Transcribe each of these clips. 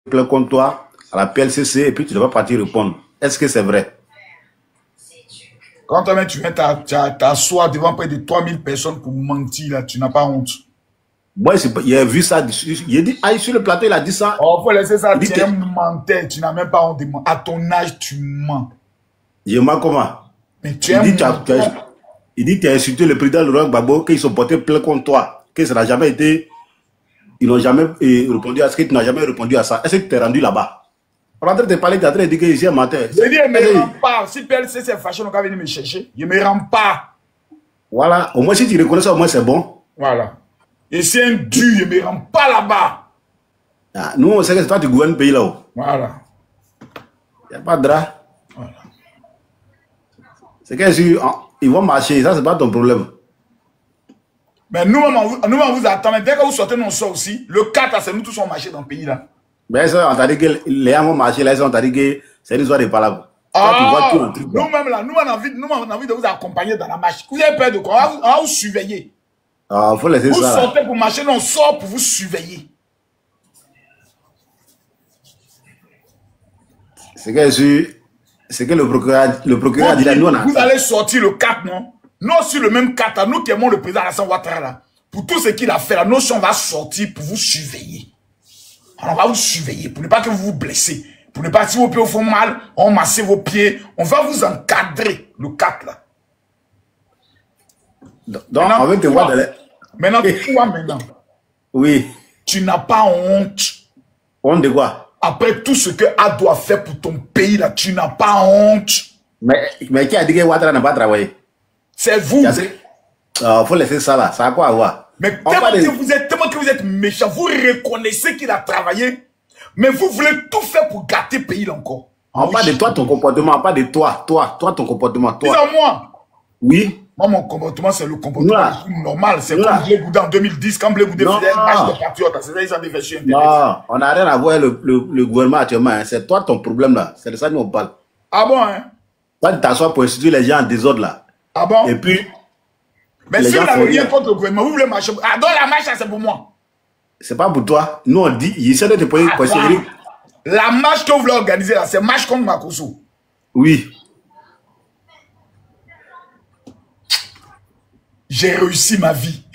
plaint contre toi à la PLCC et puis tu ne vas pas partir répondre. Est-ce que c'est vrai? Quand toi-même tu viens t'asseoir devant près de 3000 personnes pour mentir, là, tu n'as pas honte. Moi, il a vu ça. Il a dit, ah, sur le plateau, il a dit ça. Oh, faut laisser ça. Tu es un menteur. Tu n'as même pas honte de mentir. À ton âge, tu mens. Je mens comment? Mais tu es un menteur. Il dit que tu as insulté le président Laurent Gbagbo, qu'ils sont portés plainte contre toi, que ça n'a jamais été. Ils n'ont jamais répondu à ce que tu n'as jamais répondu à ça. Est-ce que tu t'es rendu là-bas? On est en train de parler, tu es en train de dire que ici un menteur. Je dis, il ne me rend pas. Si PLC s'est fâché, on va venir me chercher. Il ne me rend pas. Voilà. Au moins, si tu reconnais ça, au moins, c'est bon. Voilà. Et c'est un dur, il ne me rend pas là-bas. Ah, nous, on sait que c'est toi qui gouvernes le pays là-haut. Voilà. Il n'y a pas de drap. Voilà. C'est qu'ils vont marcher, ça, c'est pas ton problème. Mais nous-mêmes, on vous attend. Dès que vous sortez, nous on sort aussi. Le 4, c'est nous tous on marché dans le pays là. Mais ça, on t'a dit que les gens vont marcher là, on t'a dit que c'est une histoire de palabres. Ah, nous-mêmes là, nous on a envie de vous accompagner dans la marche. Vous avez peur de quoi? On va vous surveiller. Ah, faut laisser vous ça. Vous sortez pour marcher, nous on sort pour vous surveiller. C'est que le procureur a dit là, nous on a... Vous allez sortir le 4, non? Nous aussi le même 4, nous qui aimons le président Alassane Ouattara là. Pour tout ce qu'il a fait là, nous on va sortir pour vous surveiller. On va vous surveiller pour ne pas que vous vous blessez. Pour ne pas que si vos pieds vous font mal, on masse vos pieds. On va vous encadrer, le 4 là. Donc, on veut te voir dans les... Maintenant, toi maintenant. Oui. Tu n'as pas honte. Honte de quoi? Après tout ce que A doit faire pour ton pays là, tu n'as pas honte. Mais qui a dit que Ouattara n'a pas travaillé? C'est vous. Faut laisser ça là. Ça a quoi à voir? Mais tellement que vous êtes méchant, vous reconnaissez qu'il a travaillé, mais vous voulez tout faire pour gâter le pays là encore. On parle de toi, ton comportement, on parle de toi, ton comportement, toi. Dis-en moi. Oui. Moi, mon comportement, c'est le comportement normal. C'est comme Blé Goudin en 2010, quand Blé Goudin faisait un match de patriote. C'est ça, ils ont des versions internet. Non, on n'a rien à voir avec le gouvernement actuellement. Hein. C'est toi ton problème là. C'est de ça que nous on parle. Ah bon, hein? Toi, tu t'assois pour instituer les gens en désordre là. Ah bon? Et puis... Mais si vous n'avez rien contre le gouvernement, vous voulez marcher. Ah, donc la marche, c'est pour moi. C'est pas pour toi. Nous, on dit, il essaie de te poser une question. La marche que vous voulez organiser là, c'est marche contre Makosso. Oui. J'ai réussi ma vie.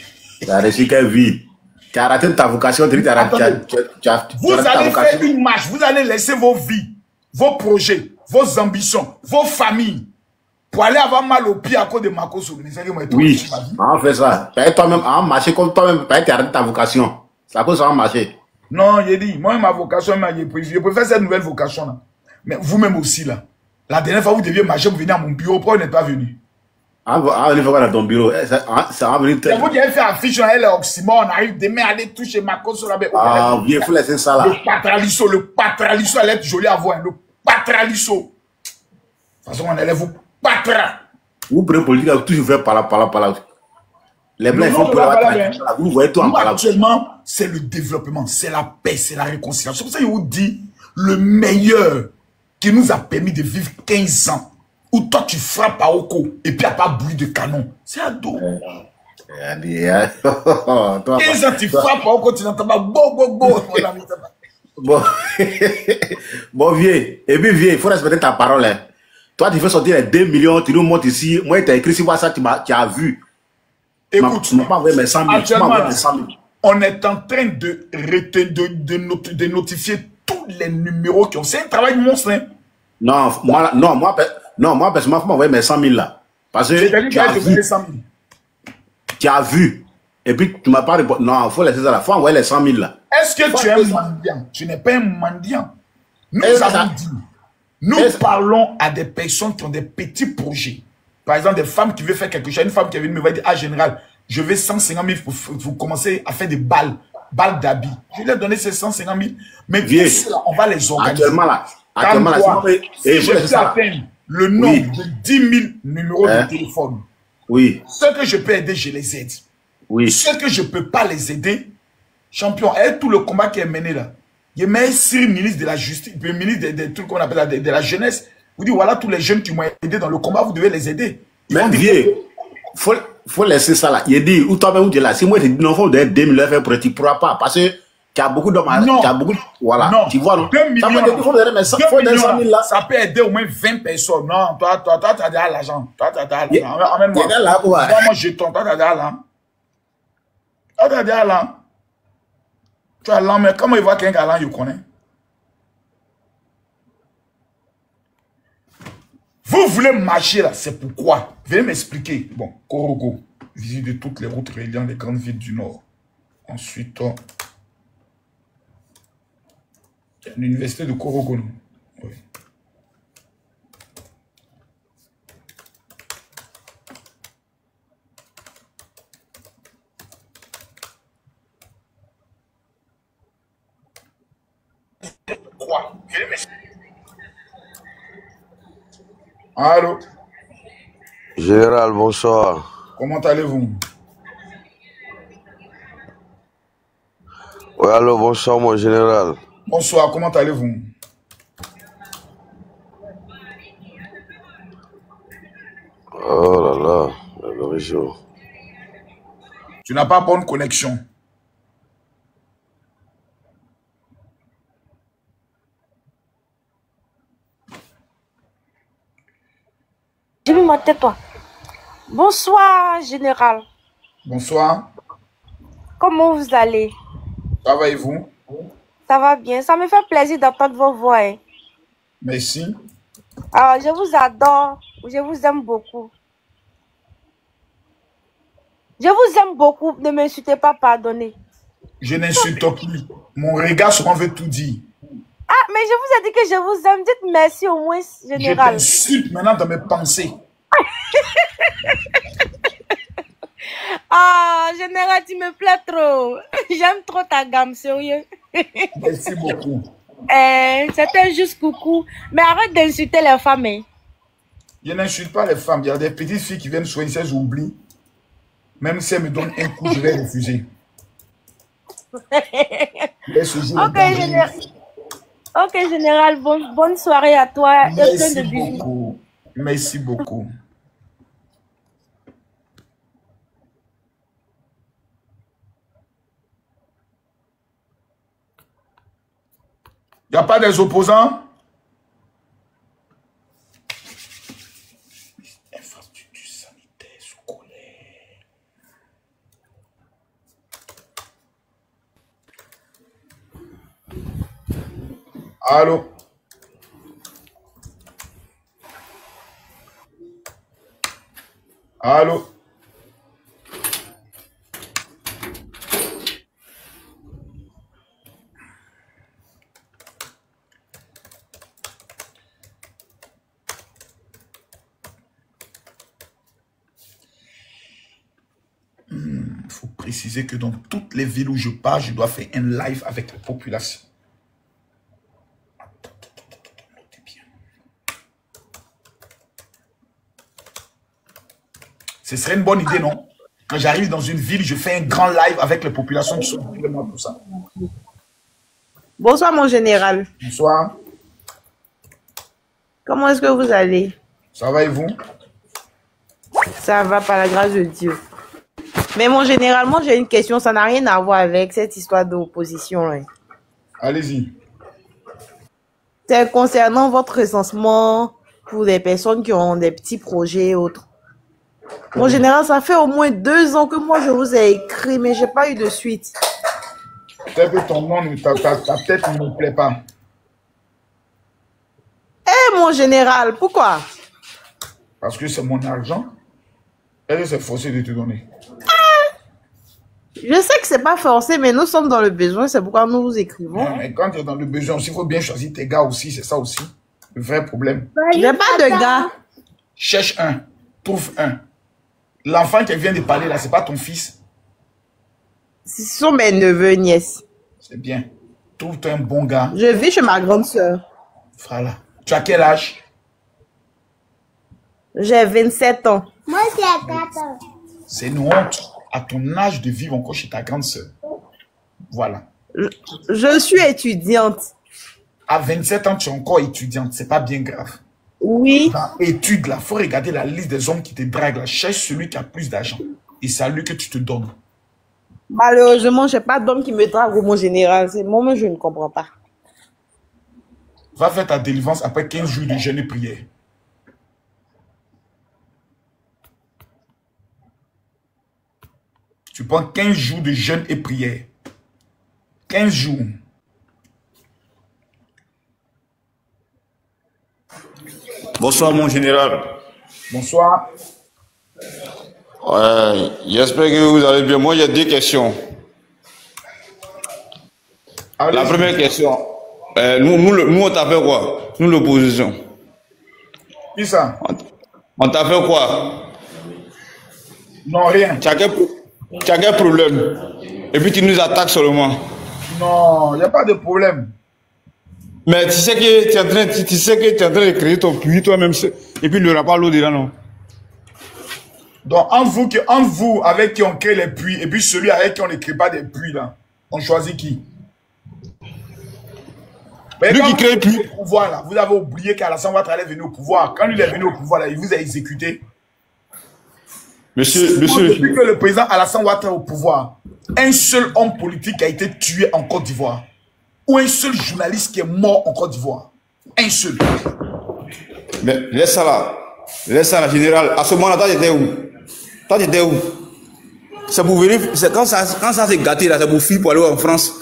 Tu as réussi quelle vie? Tu as raté ta vocation. Vous allez faire une marche. Vous allez laisser vos vies, vos projets, vos ambitions, vos familles. Pour aller avoir mal au pied à cause de Makosso. Oui, on fait ça. Toi-même, on marche comme toi-même, tu as raté ta vocation. C'est à cause ça, on marche. Non, j'ai dit, moi, ma vocation, je préfère cette nouvelle vocation là. Mais vous-même aussi là. La dernière fois, vous deviez marcher pour venir à mon bureau. Pourquoi vous n'êtes pas venu? On va voir dans ton bureau. Ça va venir. C'est vous qui avez fait affiche dans l'Oxymore. On arrive demain à aller toucher Makosso là. Ah, oui, il faut laisser ça là. Le patralisso, elle est jolie à voir. Le patralisso. De toute façon, on élève vous. Patra. Vous prenez politique, vous toujours faire par là. Les blancs font pour la. Vous voyez tout en parlant. Actuellement, c'est le développement, c'est la paix, c'est la réconciliation. C'est pour ça que je vous dis, le meilleur qui nous a permis de vivre 15 ans, où toi tu frappes à Oko et puis il n'y a pas bruit de canon. C'est Ado. 15 ans, tu frappes à Oko, tu n'entends pas Bon, vieux. Et puis, vieux, il faut respecter ta parole. Hein. Toi, tu fais sortir les 2 millions, tu nous montres ici. Moi, tu as écrit sur WhatsApp, tu as vu. Écoute, tu m'as pas envoyé mes 100 000. On est en train de notifier tous les numéros qui ont. C'est un travail monstre. Hein? Non, moi, personnellement, il faut m'envoyer mes 100 000 là. Parce que tu as vu. Et puis, tu m'as pas répondu. Non, il faut laisser ça là. Il faut envoyer les 100 000 là. Est-ce que tu es un mendiant? Tu n'es pas un mendiant. Nous avons dit. Nous parlons à des personnes qui ont des petits projets. Par exemple, des femmes qui veulent faire quelque chose. Une femme qui est venue me dire, ah, général, je veux 150 000 pour commencer à faire des balles d'habits. Je lui ai donné ces 150 000. Mais bien sûr, on va les organiser. Actuellement, si je peux atteindre le nombre de 10 000 numéros de téléphone, ceux que je peux aider, je les aide. Ceux que je ne peux pas les aider, champion, et tout le combat qui est mené là, il y a même Siri, ministre de la Justice, le ministre des trucs qu'on appelle de la jeunesse. Vous dites, voilà, tous les jeunes qui m'ont aidé dans le combat, vous devez les aider. Mais vieux, faut laisser ça là. Il dit, ou toi-même, où tu es là. Si moi, je te dis, non, il faut donner 2 000 € pour tu ne pourras pas. Parce que Tu as beaucoup d'hommes. Tu as beaucoup. Voilà. Non. Tu vois, non? 2 millions. Ça peut aider au moins 20 personnes. Non, toi, tu as déjà l'argent. Toi, tu as déjà l'argent. Emmène-moi. Moi, jeton. Toi, tu as déjà l'argent. Toi, tu as déjà l'argent. Tu as l'argent, mais comment il voit qu'un galant, il connaît? Vous voulez marcher là, c'est pourquoi? Venez m'expliquer. Bon, Korogo, visite de toutes les routes reliant les grandes villes du Nord. Ensuite, l'université de Korogo. Oui. Quoi? Venez m'expliquer. Allô? Général, bonsoir. Comment allez-vous? Oui, allô, bonsoir, mon général. Bonsoir, comment allez-vous? Oh là là, le réseau. Tu n'as pas bonne connexion. J'ai mis ma tête, toi. Bonsoir, général. Bonsoir. Comment vous allez? Ça va et vous? Ça va bien. Ça me fait plaisir d'entendre vos voix. Hein. Merci. Alors, je vous adore. Je vous aime beaucoup. Je vous aime beaucoup. Ne m'insultez pas, pardonnez. Je n'insulte plus. Mon regard souvent veut tout dire. Ah, mais je vous ai dit que je vous aime. Dites merci au moins, général. Je t'insulte maintenant dans mes pensées. Ah, général, tu me plais trop. J'aime trop ta gamme, sérieux. Merci beaucoup. C'était juste coucou. Mais arrête d'insulter les femmes. Hein. Je n'insulte pas les femmes. Il y a des petites filles qui viennent soigner ces oublis. Même si elles me donnent un coup, je vais refuser. Ok, général, bonne soirée à toi. Merci beaucoup. Merci beaucoup. Il n'y a pas des opposants? Infrastructure sanitaire scolaire. Allô? Allô? Il faut préciser que dans toutes les villes où je pars, je dois faire un live avec la population. Notez bien. Ce serait une bonne idée, non? Quand j'arrive dans une ville, je fais un grand live avec les populations qui sont autour de moi, tout ça. Bonsoir, mon général. Bonsoir. Comment est-ce que vous allez? Ça va et vous? Ça va, par la grâce de Dieu. Mais mon général, moi j'ai une question, ça n'a rien à voir avec cette histoire d'opposition. Hein. Allez-y. C'est concernant votre recensement pour les personnes qui ont des petits projets et autres. Mon général, ça fait au moins 2 ans que moi je vous ai écrit, mais j'ai pas eu de suite. Peut-être que ton nom, ta tête ne me plaît pas. Eh mon général, pourquoi? Parce que c'est mon argent. Elle s'est forcée de te donner. Je sais que c'est pas forcé, mais nous sommes dans le besoin, c'est pourquoi nous vous écrivons. Non, mais quand tu es dans le besoin aussi, il faut bien choisir tes gars aussi, c'est ça aussi. Le vrai problème. J'ai pas de gars. Cherche un, trouve un. L'enfant qui vient de parler là, c'est pas ton fils. Ce sont mes neveux et nièces. C'est bien. Trouve-toi un bon gars. Je vis chez ma grande sœur. Frala. Tu as quel âge? J'ai 27 ans. Moi, c'est à 4 ans. C'est une honte à ton âge de vivre encore chez ta grande sœur. Voilà. Je suis étudiante. À 27 ans, tu es encore étudiante. C'est pas bien grave. Oui. Dans étude, là, il faut regarder la liste des hommes qui te draguent. Là. Cherche celui qui a plus d'argent. Et c'est à lui que tu te donnes. Malheureusement, je n'ai pas d'homme qui me drague, mon général. C'est moi, je ne comprends pas. Va faire ta délivrance après 15 jours de jeûne et prière. Tu prends 15 jours de jeûne et prière. 15 jours. Bonsoir, mon général. Bonsoir. Ouais, j'espère que vous allez bien. Moi, j'ai 2 questions. La première question, nous on t'a fait quoi? Nous, l'opposition. Qui ça? On t'a fait quoi? Non, rien. Tu as quel problème? Et puis tu nous attaques seulement. Non, il n'y a pas de problème. Mais tu sais que tu es en train de créer ton puits toi-même. Et puis il n'y aura pas l'eau dedans, non? Donc, en vous, avec qui on crée les puits, et puis celui avec qui on ne crée pas des puits, là, on choisit qui? Mais lui qui crée le puits. Pouvoir, là, vous avez oublié qu'Alassane Ouattara est venu au pouvoir. Quand lui est venu au pouvoir, là, il vous a exécuté. Monsieur. Depuis que le président Alassane Ouattara est au pouvoir, un seul homme politique a été tué en Côte d'Ivoire. Ou un seul journaliste qui est mort en Côte d'Ivoire. Un seul. Mais laisse ça là. Laisse ça là, général. À ce moment-là, toi, t'étais où? Toi, t'étais où? C'est pour venir. Quand ça s'est gâté là, c'est pour fuir pour aller en France.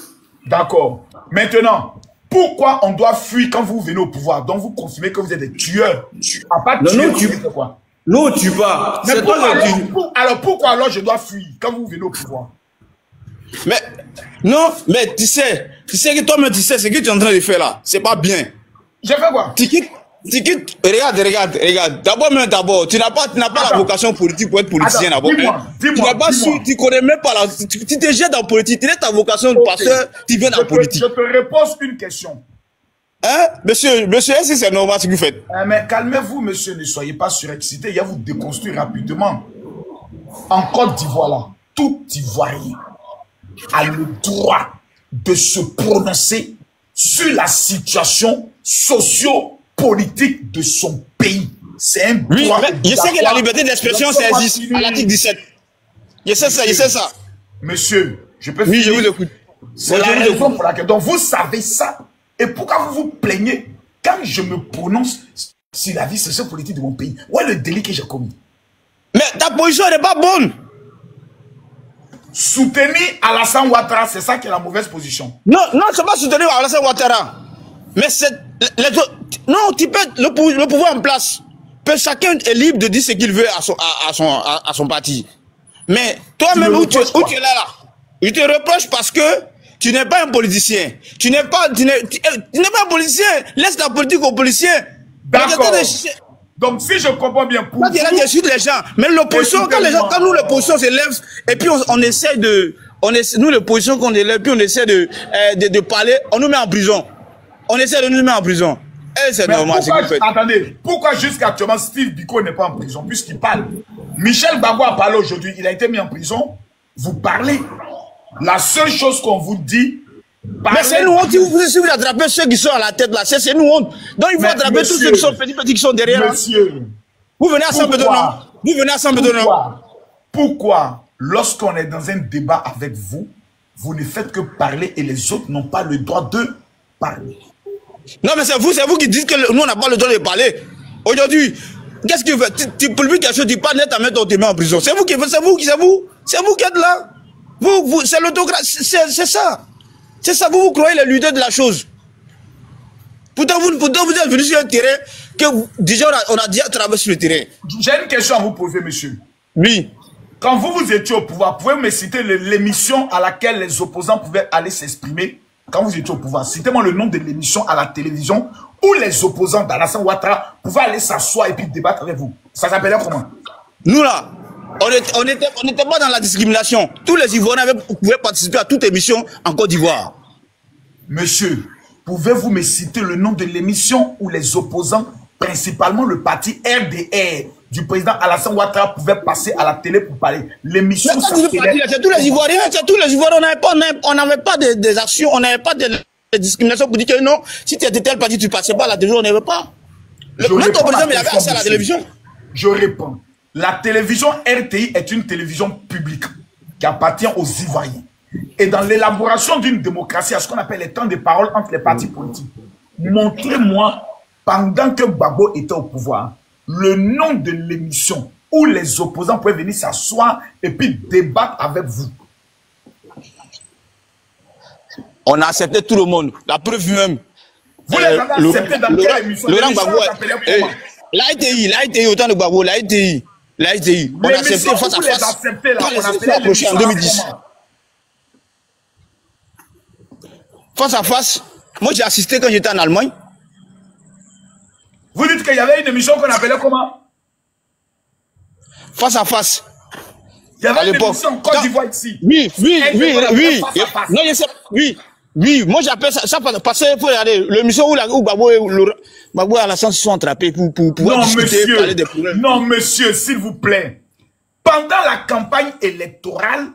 D'accord. Maintenant, pourquoi on doit fuir quand vous venez au pouvoir? Donc vous confirmez que vous êtes des tueurs. À part tuer, quoi? Non, tu pas. Mais pourquoi alors je dois fuir quand vous venez au pouvoir? Mais non, mais tu sais que toi-même tu sais ce que tu es en train de faire là, c'est pas bien. J'ai fait quoi? Tu quittes, regarde. D'abord, tu n'as pas la vocation politique pour être politicien d'abord. Tu connais même pas la, tu te jettes dans la politique, tu as ta vocation de pasteur, tu viens dans la politique. Je te repose une question. Hein? Monsieur, est-ce que c'est normal ce que vous faites? Mais calmez-vous, monsieur, ne soyez pas surexcité, il y a vous déconstruire rapidement. En Côte d'Ivoire, là, tout Ivoirien a le droit de se prononcer sur la situation socio-politique de son pays. C'est un droit. Oui, mais je sais que la liberté d'expression, ça existe à l'article 17. Je sais ça. Monsieur, je peux finir. Oui, je vous écoute. C'est la raison pour laquelle. Donc, vous savez ça. Et pourquoi vous vous plaignez quand je me prononce sur la vie socio-politique de mon pays? Où est le délit que j'ai commis? Mais ta position n'est pas bonne. Soutenir Alassane Ouattara, c'est ça qui est la mauvaise position. Non, c'est pas soutenir Alassane Ouattara. Mais c'est... Non, tu peux le pouvoir en place. Chacun est libre de dire ce qu'il veut à son parti. Mais toi-même, où tu es là, je te reproche parce que tu n'es pas un politicien. Tu n'es pas un politicien. Laisse la politique aux policiers. D'accord. Donc, si je comprends bien, pour vous... les gens. Mais l'opposition, quand nous, l'opposition s'élève, et puis on essaie de... nous, l'opposition qu'on élève, puis on essaie de parler, on nous met en prison. On essaie de nous mettre en prison. Et c'est normal, c'est que attendez, pourquoi jusqu'à actuellement Steve Biko n'est pas en prison, puisqu'il parle? Michel Gbagbo a parlé aujourd'hui, il a été mis en prison. Vous parlez. La seule chose qu'on vous dit... Mais c'est nous honte, si vous attrapez ceux qui sont à la tête là, c'est nous honte. Donc il faut attraper tous ceux qui sont petits qui sont derrière. Monsieur, vous venez à Saint-Pédonant. Vous venez à Saint-Pédonant. Pourquoi, lorsqu'on est dans un débat avec vous, vous ne faites que parler et les autres n'ont pas le droit de parler? Non, mais c'est vous qui dites que nous on n'a pas le droit de parler. Aujourd'hui, qu'est-ce que tu fais? Tu publies quelque chose, tu parles net à mettre ton témoin en prison. C'est vous qui faites, c'est vous qui êtes là. C'est l'autocratie, c'est ça. C'est ça, vous croyez les leaders de la chose. Pourtant, vous êtes venu sur un terrain que déjà on a déjà travaillé sur le terrain. J'ai une question à vous poser, monsieur. Oui. Quand vous étiez au pouvoir, pouvez-vous me citer l'émission à laquelle les opposants pouvaient aller s'exprimer quand vous étiez au pouvoir? Citez-moi le nom de l'émission à la télévision où les opposants d'Alassane Ouattara pouvaient aller s'asseoir et puis débattre avec vous. Ça s'appelait comment? Nous là, on n'était pas dans la discrimination. Tous les Ivoiriens pouvaient participer à toute émission en Côte d'Ivoire. Monsieur, pouvez-vous me citer le nom de l'émission où les opposants, principalement le parti RDR du président Alassane Ouattara, pouvaient passer à la télé pour parler? L'émission, c'est tous les Ivoiriens, on n'avait pas des actions, on n'avait pas de discrimination pour dire que non, si tu étais tel parti, tu ne passais pas à la télévision, on n'avait pas. Le président, il avait accès à la télévision. Je réponds. La télévision RTI est une télévision publique qui appartient aux Ivoiriens. Et dans l'élaboration d'une démocratie, à ce qu'on appelle les temps de parole entre les partis politiques, montrez-moi, pendant que Gbagbo était au pouvoir, le nom de l'émission où les opposants pouvaient venir s'asseoir et puis débattre avec vous. On a accepté tout le monde. La preuve même. Vous les avez acceptés dans quelle émission? Laurent Gbagbo. L'AITI, autant de Gbagbo, l'AITI. On a accepté face à face. Quand les élections approchaient en 2010. Face à face, moi j'ai assisté quand j'étais en Allemagne. Vous dites qu'il y avait une émission qu'on appelait comment? Face à face. Il y avait une émission en Côte d'Ivoire ici. Oui. Non, je sais, oui. Moi j'appelle ça parce qu'il faut regarder l'émission où Gbagbo et Alassane se sont attrapés pour discuter, parler des problèmes. Non, monsieur, s'il vous plaît. Pendant la campagne électorale,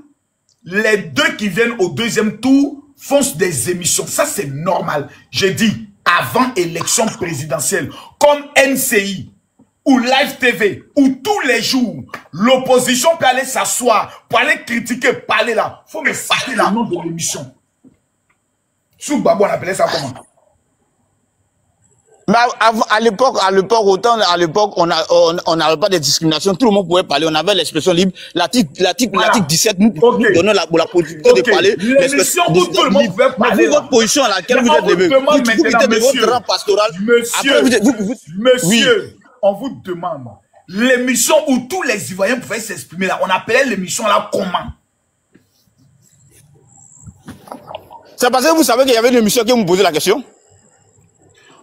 les deux qui viennent au deuxième tour font des émissions. Ça, c'est normal. J'ai dit, avant élection présidentielle, comme NCI, ou Live TV, où tous les jours, l'opposition peut aller s'asseoir, pour aller critiquer, parler là. Il faut me citer le nom de l'émission. Sous Gbagbo, on appelait ça comment? Mais à l'époque, on n'avait pas de discrimination, tout le monde pouvait parler, on avait l'expression libre. L'article 17 nous donnait la possibilité de parler. L'émission où tout le monde pouvait parler. Vous, votre position à laquelle vous êtes levé, vous êtes de votre rang pastoral. Monsieur, on vous demande, l'émission où tous les Ivoiriens pouvaient s'exprimer là, on appelait l'émission là comment? C'est parce que vous savez qu'il y avait une émission qui vous posait la question?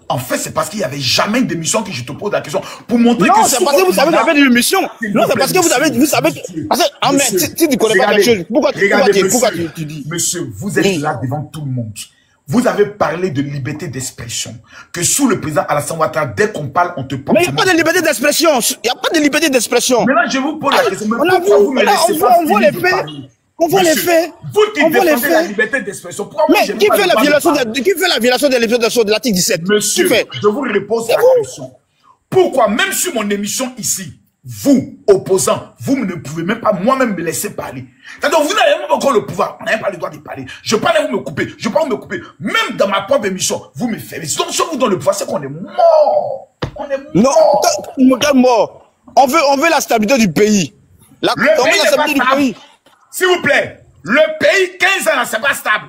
En fait, c'est parce qu'il n'y avait jamais d'émission que je te pose la question. Pour montrer que... Non, c'est parce que vous savez qu'il y avait une émission. Non, c'est parce que vous savez que... Parce que, si tu ne connais pas quelque chose, pourquoi tu dis? Monsieur, vous êtes là devant tout le monde. Vous avez parlé de liberté d'expression. Que sous le président Alassane Ouattara, dès qu'on parle, on te porte... Mais il n'y a pas de liberté d'expression. Il n'y a pas de liberté d'expression. Maintenant, je vous pose la question. On voit les faits. On voit les faits. Vous qui défendez la liberté d'expression. Mais qui fait la violation de l'article 17? Monsieur, je vous repose la question. Pourquoi, même sur mon émission ici, vous, opposants, vous ne pouvez même pas moi-même me laisser parler? C'est-à-dire, vous n'avez même pas encore le pouvoir. On n'a même pas le droit de parler. Je parle et vous me coupez. Je parle, vous me coupez. Même dans ma propre émission, vous me faites. Donc, si on vous donne le pouvoir, c'est qu'on est mort. On est mort. Non, on est mort. On veut la stabilité du pays. Le pays n'est pas stable. S'il vous plaît, le pays, 15 ans, c'est pas stable.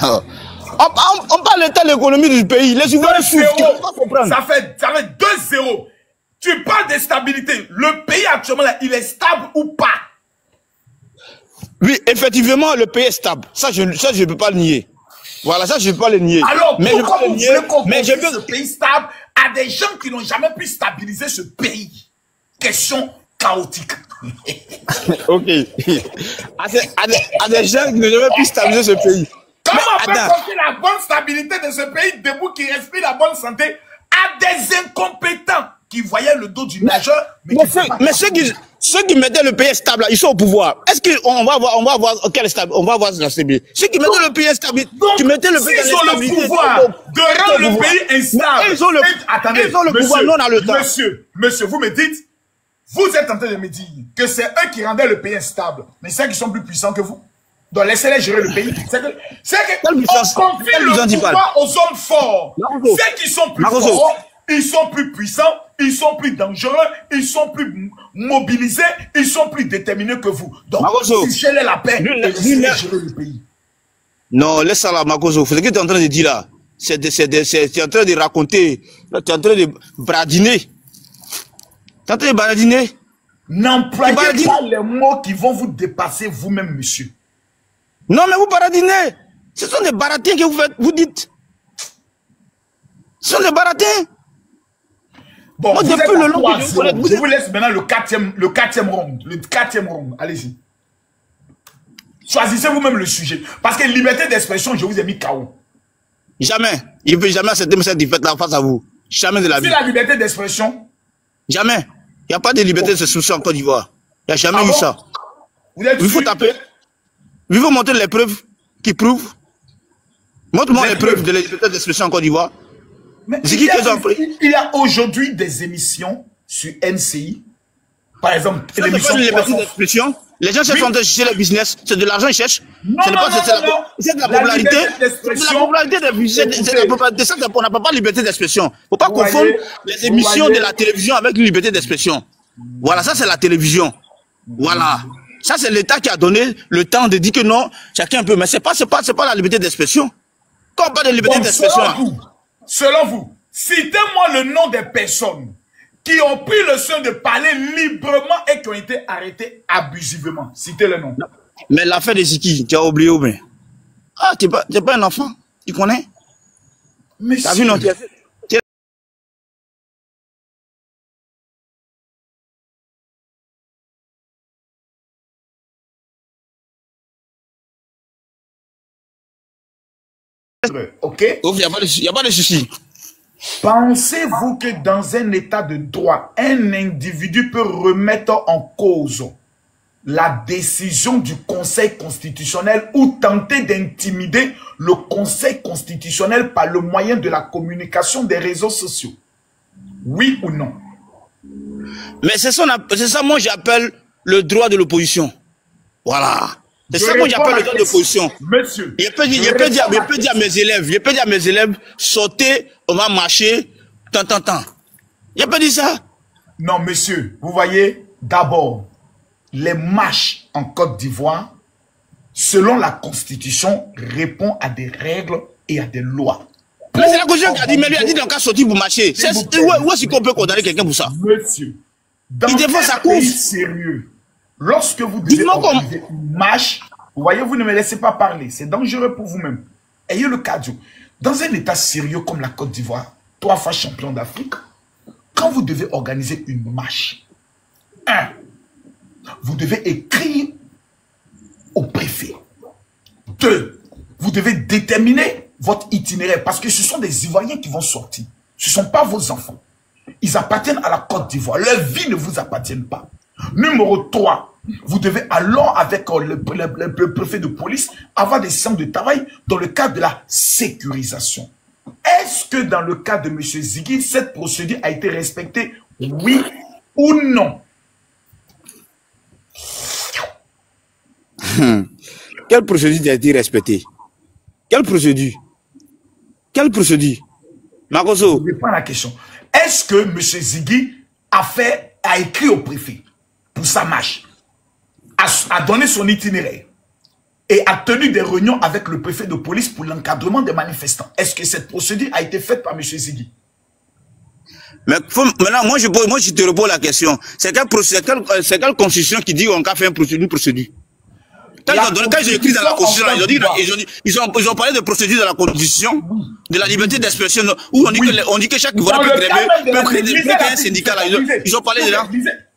On parle de l'état de l'économie du pays. Les Ivoiriens souffrent. Ça fait 2-0. Tu parles de stabilité. Le pays actuellement, là, il est stable ou pas? Oui, effectivement, le pays est stable. Ça, je ne peux pas le nier. Voilà, ça, je ne peux pas le nier. Alors, pourquoi vous voulez comparer ce pays stable à des gens qui n'ont jamais pu stabiliser ce pays? Question chaotique. Ok. À des gens qui n'ont jamais pu stabiliser ce pays. Comment on peut confier la bonne stabilité de ce pays debout qui respire la bonne santé à des incompétents qui voyaient le dos du nageur? Mais ceux qui mettaient le pays stable, là, ils sont au pouvoir. Est-ce qu'on va avoir quelle stabilité? On va avoir la stabilité. Ceux qui mettaient le pays stable, qui mettaient le pays dans l'instabilité. Ils ont le pouvoir de rendre le pays instable. Ils ont le pouvoir, non dans le temps. Monsieur, vous me dites, vous êtes en train de me dire que c'est eux qui rendaient le pays instable, mais c'est eux qui sont plus puissants que vous. Donc laissez-les gérer le pays. C'est que on confie le pouvoir aux hommes forts. Ceux qui sont plus forts, ils sont plus puissants, ils sont plus dangereux, ils sont plus mobilisés, ils sont plus déterminés que vous. Donc fichez-les la paix et laissez-les gérer le pays. Non, laisse ça là, Makoso. Ce que tu es en train de dire là, tu es en train de raconter, tu es en train de bradiner. Tu es en train de bradiner. N'employez pas les mots qui vont vous dépasser vous-même, monsieur. Non, mais vous baradinez. Ce sont des baratins que vous faites, vous dites. Ce sont des baratins. Bon, moi, depuis le long je vous laisse maintenant le quatrième round. Le quatrième round. Allez-y. Choisissez vous-même le sujet. Parce que liberté d'expression, je vous ai mis KO. Jamais. Il ne peut jamais accepter cette défaite-là face à vous. Jamais de la vie. C'est la liberté d'expression? Jamais. Il n'y a pas de liberté d'expression en Côte d'Ivoire. Il n'y a jamais eu ça. Il faut taper. Il faut montrer les preuves qui prouvent. Montre-moi les preuves de la liberté d'expression en Côte d'Ivoire. Il y a aujourd'hui des émissions sur NCI. Par exemple, l'émission de liberté d'expression. Les gens cherchent à chercher le business, c'est de l'argent ils cherchent. C'est de la popularité. C'est de la popularité de ça, on n'a pas de liberté d'expression. Il ne faut pas confondre les émissions de la télévision avec une liberté d'expression. Voilà, ça c'est la télévision. Voilà. Ça c'est l'État qui a donné le temps de dire que non, chacun peut. Mais c'est pas la liberté d'expression. Quand on parle de liberté d'expression. Selon vous, citez-moi le nom des personnes qui ont pris le soin de parler librement et qui ont été arrêtés abusivement. Citez le nom. Mais l'affaire de Ziki, tu as oublié ou bien? Ah, tu n'es pas un enfant, tu connais? Mais t'as vu, non? Ok? Il n'y a pas de souci. Pensez-vous que dans un état de droit, un individu peut remettre en cause la décision du Conseil constitutionnel ou tenter d'intimider le Conseil constitutionnel par le moyen de la communication des réseaux sociaux? Oui ou non? Mais c'est ça, moi j'appelle le droit de l'opposition. Voilà. C'est ça que j'appelle le droit de l'opposition. Monsieur. Il peut dire à mes élèves, sortez, on va marcher, tant. Il peut dire ça. Non, monsieur, vous voyez, d'abord, les marches en Côte d'Ivoire, selon la Constitution, répondent à des règles et à des lois. Mais c'est la Constitution qui a dit, mais lui a dit dans le cas sortir pour marcher. Où est-ce qu'on peut condamner quelqu'un pour ça? Monsieur, dans il défend sa cause. Sérieux, lorsque vous devez organiser une marche, vous voyez, vous ne me laissez pas parler. C'est dangereux pour vous-même. Ayez le cardio. Dans un état sérieux comme la Côte d'Ivoire, 3 fois champion d'Afrique, quand vous devez organiser une marche, 1, vous devez écrire au préfet. 2, vous devez déterminer votre itinéraire parce que ce sont des Ivoiriens qui vont sortir. Ce ne sont pas vos enfants. Ils appartiennent à la Côte d'Ivoire. Leur vie ne vous appartient pas. Numéro 3, vous devez alors avec le préfet de police avoir des séances de travail dans le cadre de la sécurisation. Est-ce que dans le cas de M. Ziggy, cette procédure a été respectée? Oui ou non? Quelle procédure a été respectée? Quelle procédure? Quelle procédure? Makoso. Je réponds à la question. Est-ce que M. Ziggy a écrit au préfet pour sa marche, a donné son itinéraire et a tenu des réunions avec le préfet de police pour l'encadrement des manifestants? Est-ce que cette procédure a été faite par M. Ziggy? Mais maintenant, moi je te réponds la question. C'est quelle constitution qui dit qu'on a fait une procédure? Quand j'ai écrit dans la constitution, ils ont parlé de procédure dans la constitution, de la liberté d'expression, où on dit que chaque Ivoirien peut créer un syndicat. Ils ont parlé de là.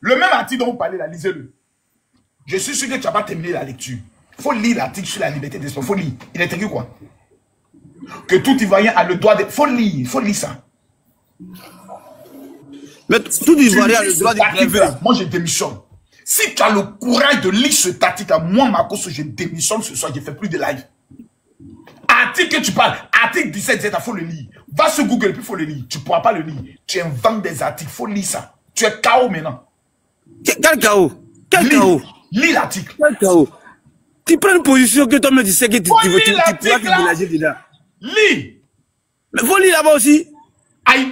Le même article dont vous parlez là, lisez-le. Je suis sûr que tu n'as pas terminé la lecture. Il faut lire l'article sur la liberté d'expression. Il faut lire. Il est écrit quoi? Que tout Ivoirien a le droit de... Il faut lire ça. Mais tout Ivoirien a le droit de grève. Moi, je démissionne. Si tu as le courage de lire cet article, moi, Marcos, je démissionne ce soir, je ne fais plus de live. Article que tu parles, article 17, il faut le lire. Va sur Google, puis il faut le lire. Tu ne pourras pas le lire. Tu inventes des articles, il faut lire ça. Tu es KO maintenant. Quel KO? Quel KO? Lis l'article. Quel KO? Tu prends une position que toi-même tu sais que tu pourras te mélanger dedans. Lis. Mais faut lire là-bas aussi. Aïe.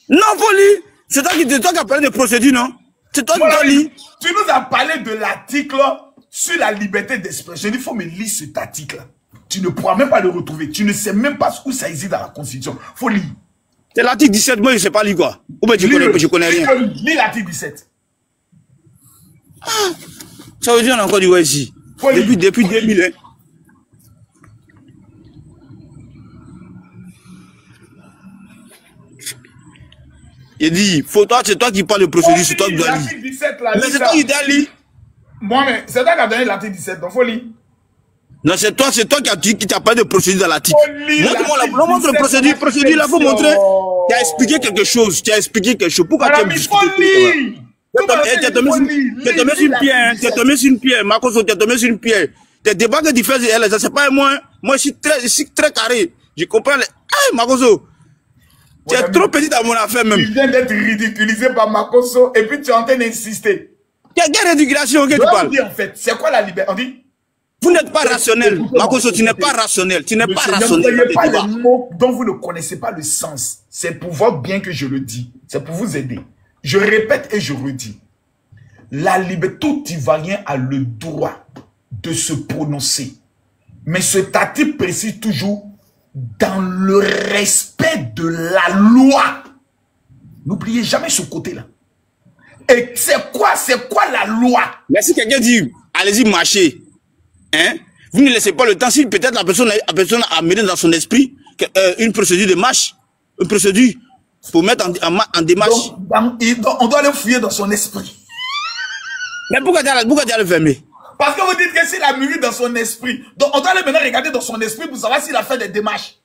Non, faut lire. C'est toi qui as parlé de procédure, non? C'est toi qui dois lire. Tu nous as parlé de l'article sur la liberté d'expression. Il faut me lire cet article. Tu ne pourras même pas le retrouver. Tu ne sais même pas où ça existe dans la Constitution. Il faut lire. C'est l'article 17, moi je ne sais pas lire quoi. Ou bien je connais rien. Lis l'article 17. Ah, ça veut dire encore du ouais ici. Depuis 2000, hein. Il dit, c'est toi qui parles de procédure, c'est toi qui dois lire. Mais c'est toi qui dois lire. Moi, mais c'est toi qui as donné l'article 17, donc il faut lire. Non, c'est toi qui as parlé de procédure dans l'article. Montre la procédure, là, il faut montrer. Tu as expliqué quelque chose, Pourquoi tu as discuté? Tu es tombé sur une pierre, tu es tombé sur une pierre, Marcos, tu es tombé sur une pierre. Tes débats que tu fais, c'est pas moi. Moi, je suis très carré. Je comprends les... Ah, Marcos. Tu es trop petit dans mon affaire même. Tu viens d'être ridiculisé par Makosso et puis tu es en train d'insister. Quelle ridiculation que tu parles? Dire, en fait, c'est quoi la liberté? On dit. Vous n'êtes pas rationnel. Makosso, tu n'es pas rationnel. Tu n'es pas rationnel. Ne voyez pas les mots dont vous ne connaissez pas le sens. C'est pour votre bien que je le dis. C'est pour vous aider. Je répète et je redis. La liberté, tout Ivoirien a le droit de se prononcer. Mais ce statut précise toujours dans le respect de la loi. N'oubliez jamais ce côté-là. Et c'est quoi la loi? Mais si quelqu'un dit, allez-y, marchez. Hein? Vous ne laissez pas le temps. Si peut-être la personne a mené dans son esprit une procédure de marche, une procédure pour mettre en démarche. Donc, on doit le fouiller dans son esprit. Mais pourquoi tu as le fermer? Parce que vous dites que s'il a mûri dans son esprit, donc on doit le maintenant regarder dans son esprit pour savoir s'il a fait des démarches.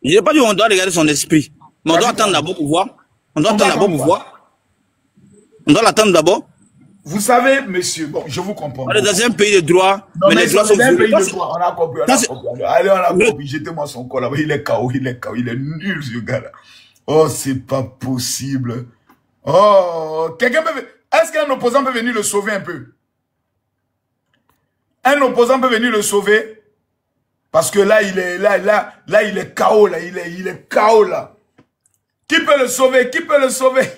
Je n'ai pas dit qu'on doit regarder son esprit. Mais on doit attendre d'abord pour voir. On doit attendre d'abord pour voir. On doit l'attendre d'abord. Vous savez, monsieur, bon, je vous comprends. On est dans un pays de droit, non, mais les droits sont dans un pays de droit. On a compris, Allez, on a compris. Jetez-moi son corps là-bas. Il est KO, il est nul, ce gars-là. Oh, c'est pas possible. Oh, quelqu'un peut... Est-ce qu'un opposant peut venir le sauver un peu? Un opposant peut venir le sauver? Parce que là, il est il est KO, là. Il est KO, là. Qui peut le sauver? Qui peut le sauver?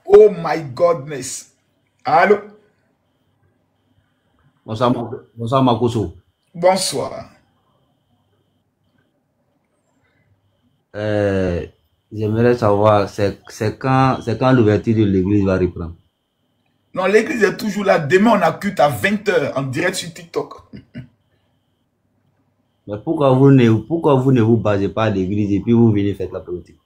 Oh my godness. Allô? Bonsoir Makosso. Bonsoir. J'aimerais savoir, c'est quand l'ouverture de l'église va reprendre? Non, l'église est toujours là. Demain, on a culte à 20 h en direct sur TikTok. Mais pourquoi vous ne vous basez pas à l'église et puis vous venez faire la politique?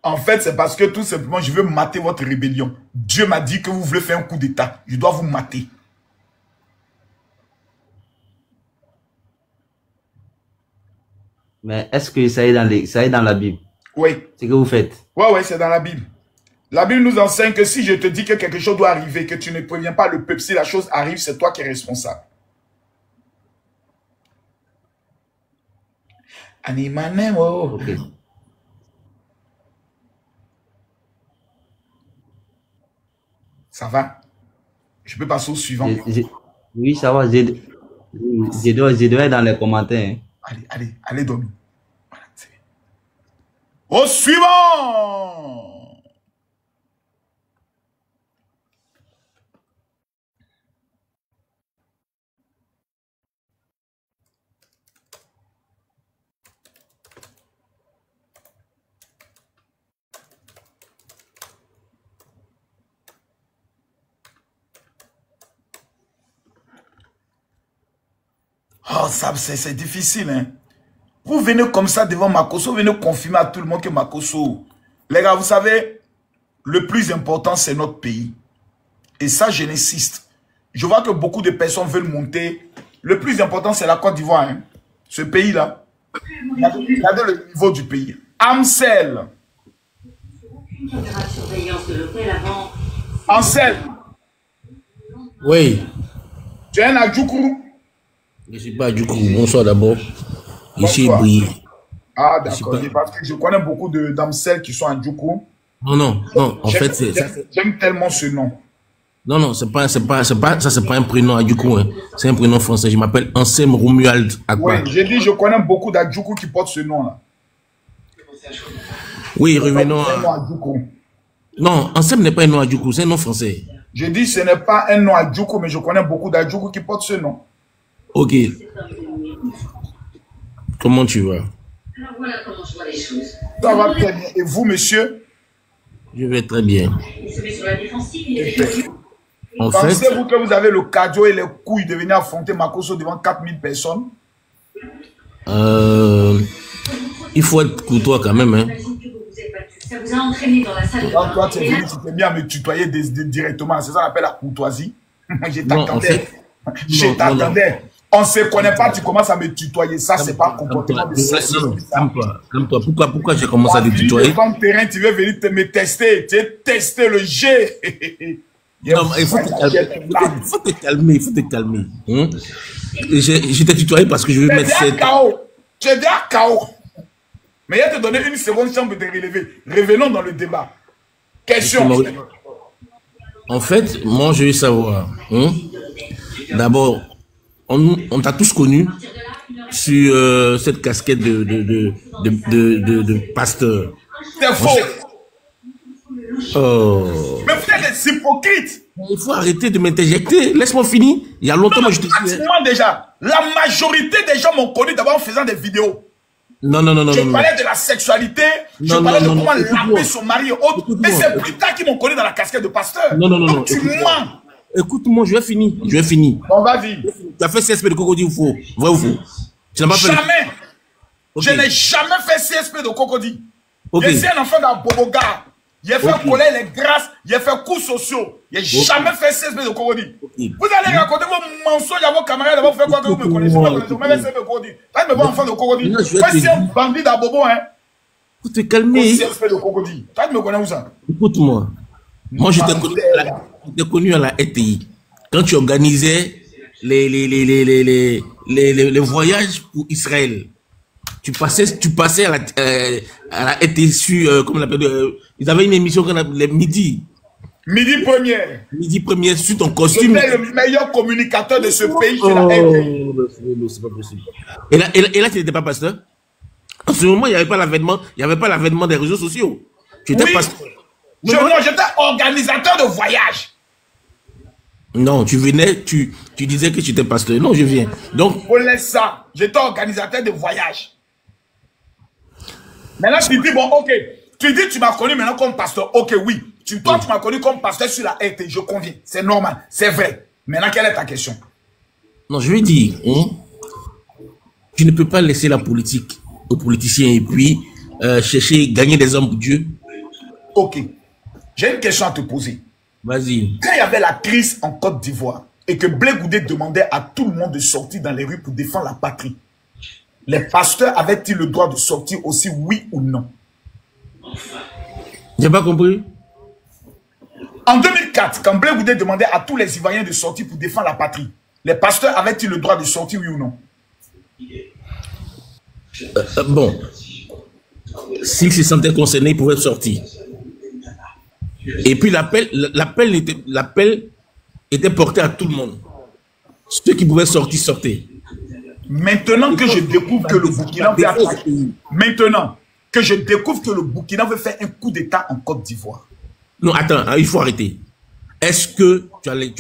En fait, c'est parce que tout simplement, je veux mater votre rébellion. Dieu m'a dit que vous voulez faire un coup d'état. Je dois vous mater. Mais est-ce que ça est dans la Bible? Oui. C'est ce que vous faites? Oui, c'est dans la Bible. La Bible nous enseigne que si je te dis que quelque chose doit arriver, que tu ne préviens pas le peuple, si la chose arrive, c'est toi qui es responsable. Ok. Ça va? Je peux passer au suivant. Oui, ça va. Je dois être dans les commentaires. Hein. Allez dormir. Voilà, au suivant! Oh, ça, c'est difficile, hein. Vous venez comme ça devant Makosso, vous venez confirmer à tout le monde que Makosso... Les gars, vous savez, le plus important, c'est notre pays. Et ça, je l'insiste. Je vois que beaucoup de personnes veulent monter. Le plus important, c'est la Côte d'Ivoire, hein. Ce pays-là. Regardez le niveau du pays. Amsel. Amsel. Oui. Tu es un Adjoukourou? Je ne suis pas du coup. Bonsoir d'abord. Ici, Brie. Ah, d'accord. Parce que je connais beaucoup d'Amsel qui sont à Djoukou. Non. En fait, c'est... J'aime tellement ce nom. Non, c'est pas un prénom à Djoukou. Hein. C'est un prénom français. Je m'appelle Ansem Romuald Akpa. Oui, j'ai dit, je connais beaucoup d'Adjoukou qui portent ce nom-là. Oui, revenons à... Non, Ansem n'est pas un nom à Djoukou, c'est un nom français. Je dis, ce n'est pas un nom à Djoukou, mais je connais beaucoup d'Adjoukou qui portent ce nom. Ok. Comment tu vas? Alors voilà comment je vois les choses. Ça va très bien. Et vous, monsieur? Je vais très bien. En fait, pensez-vous que vous avez le cadeau et les couilles de venir affronter Makosso devant 4000 personnes? Il faut être courtois quand même, hein. Ça vous a entraîné dans la salle. Quand toi, tu es venu, tu t'es mis à me tutoyer directement. C'est ça qu'on appelle la courtoisie. Je t'attendais. Je t'attendais. On ne se connaît pas, tu commences à me tutoyer. Ça, c'est pas comportement de Calme-toi. Pourquoi j'ai commencé à te tutoyer? Sur ton terrain, tu veux venir me tester. Tu veux tester le G. Non, il faut te calmer. Il faut te calmer. Je t'ai tutoyé parce que je veux mettre cette... Tu es déjà KO. Mais il va te donner une seconde chance de te relever. Revenons dans le débat. Question. En fait, moi, je veux savoir. D'abord, on t'a tous connu sur cette casquette de pasteur. C'est faux. Oh. Mais vous êtes des hypocrites. Il faut arrêter de m'interjecter. Laisse-moi finir. Il y a longtemps, moi, je te dis. Moi, déjà, la majorité des gens m'ont connu d'abord en faisant des vidéos. Non. Je parlais de la sexualité, je parlais de comment laver son mari et autres. Mais c'est plus tard qu'ils m'ont connu dans la casquette de pasteur. Non. Tu mens. Écoute-moi, je vais finir. Bon, vas-y. Tu as fait CSP de Cocody ou faux? Vrai ou faux? Jamais. Je n'ai jamais fait CSP de Cocody. Je suis un enfant d'un Boboga. J'ai fait coller les grâces, j'ai fait cours sociaux. Je n'ai jamais fait CSP de Cocody. Vous allez raconter vos mensonges à vos camarades, vous faire quoi que vous me connaissez pas. Vous m'avez CSP de Cocody. Pas de bon enfant de Cocody. C'est un bandit d'Abobo, hein. Faut te calmer. CSP de Cocody. Toi, tu me connais où ça? Écoute-moi. Moi, je t'ai connu à la RTI. Quand tu organisais les voyages pour Israël. Tu passais à la RTI sur, comment on appelle, ils avaient une émission qu'on appelait Midi. Midi première. Midi première sur ton costume. Tu es le meilleur communicateur de ce pays chez la RTI. C'est pas possible. Et là, tu n'étais pas pasteur? En ce moment, il n'y avait pas l'avènement des réseaux sociaux. Tu étais pasteur. Non, j'étais organisateur de voyage. Non, tu venais, tu disais que tu étais pasteur. Non, je viens. Donc, on laisse ça. J'étais organisateur de voyage. Maintenant, tu dis, bon, ok. Tu dis, tu m'as connu maintenant comme pasteur. Ok, oui. Toi, tu m'as connu comme pasteur sur la RT. Je conviens. C'est normal. C'est vrai. Maintenant, quelle est ta question? Non, je vais dire, tu ne peux pas laisser la politique aux politiciens et puis chercher, gagner des hommes pour Dieu. Ok. J'ai une question à te poser. Vas-y. Quand il y avait la crise en Côte d'Ivoire et que Blé Goudé demandait à tout le monde de sortir dans les rues pour défendre la patrie, les pasteurs avaient-ils le droit de sortir aussi, oui ou non? J'ai pas compris. En 2004, quand Blé Goudé demandait à tous les Ivoiriens de sortir pour défendre la patrie, les pasteurs avaient-ils le droit de sortir, oui ou non? Bon. S'ils se sentaient concernés, ils pouvaient sortir. Et puis l'appel était porté à tout le monde. Ceux qui pouvaient sortir, sortaient. Maintenant que je découvre que le Burkina veut attaquer, maintenant que je découvre que le Burkina veut faire un coup d'État en Côte d'Ivoire. Non, attends, il faut arrêter. Est-ce que tu as les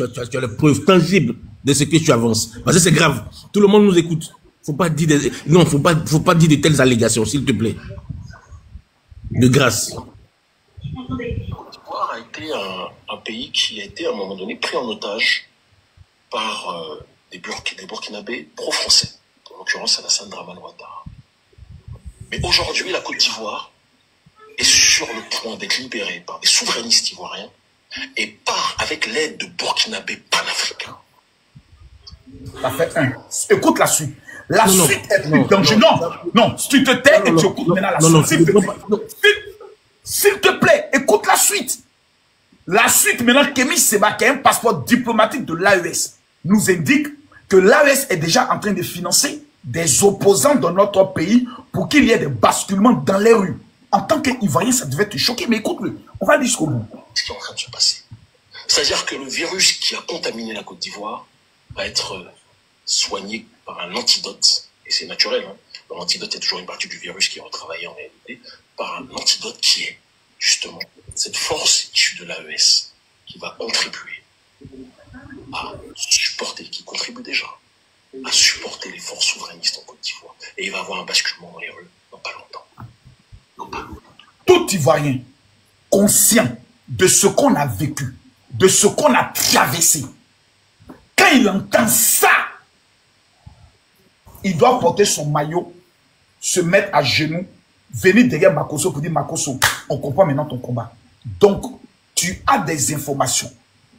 preuves tangibles de ce que tu avances? Parce que c'est grave. Tout le monde nous écoute. Faut pas dire non, faut pas dire de telles allégations, s'il te plaît. De grâce. L'Ivoire a été un pays qui a été à un moment donné pris en otage par des Burkinabés pro-français, en l'occurrence Alassane Dramane Ouattara. Mais aujourd'hui, la Côte d'Ivoire est sur le point d'être libérée par des souverainistes ivoiriens et part avec l'aide de Burkinabés panafricains. Ça fait un. Écoute la suite. La suite est plus dangereuse. Non, si tu te tais et tu écoutes maintenant la suite. S'il te plaît, écoute la suite. La suite, maintenant, Kémy Séba, qui a un passeport diplomatique de l'AES, nous indique que l'AES est déjà en train de financer des opposants dans notre pays pour qu'il y ait des basculements dans les rues. En tant qu'Ivoirien, ça devait te choquer, mais écoute-le, on va aller jusqu'au bout. Ce qui est en train de se passer. C'est-à-dire que le virus qui a contaminé la Côte d'Ivoire va être soigné par un antidote, et c'est naturel, hein. L'antidote est toujours une partie du virus qui est retravaillée en réalité, par un antidote qui est justement cette force issue de l'AES qui va contribuer à supporter, qui contribue déjà à supporter les forces souverainistes en Côte d'Ivoire. Et il va y avoir un basculement dans les rues dans pas longtemps. Tout Ivoirien conscient de ce qu'on a vécu, de ce qu'on a traversé, quand il entend ça, il doit porter son maillot, se mettre à genoux, venir derrière Makosso pour dire Makosso, on comprend maintenant ton combat. Donc, tu as des informations.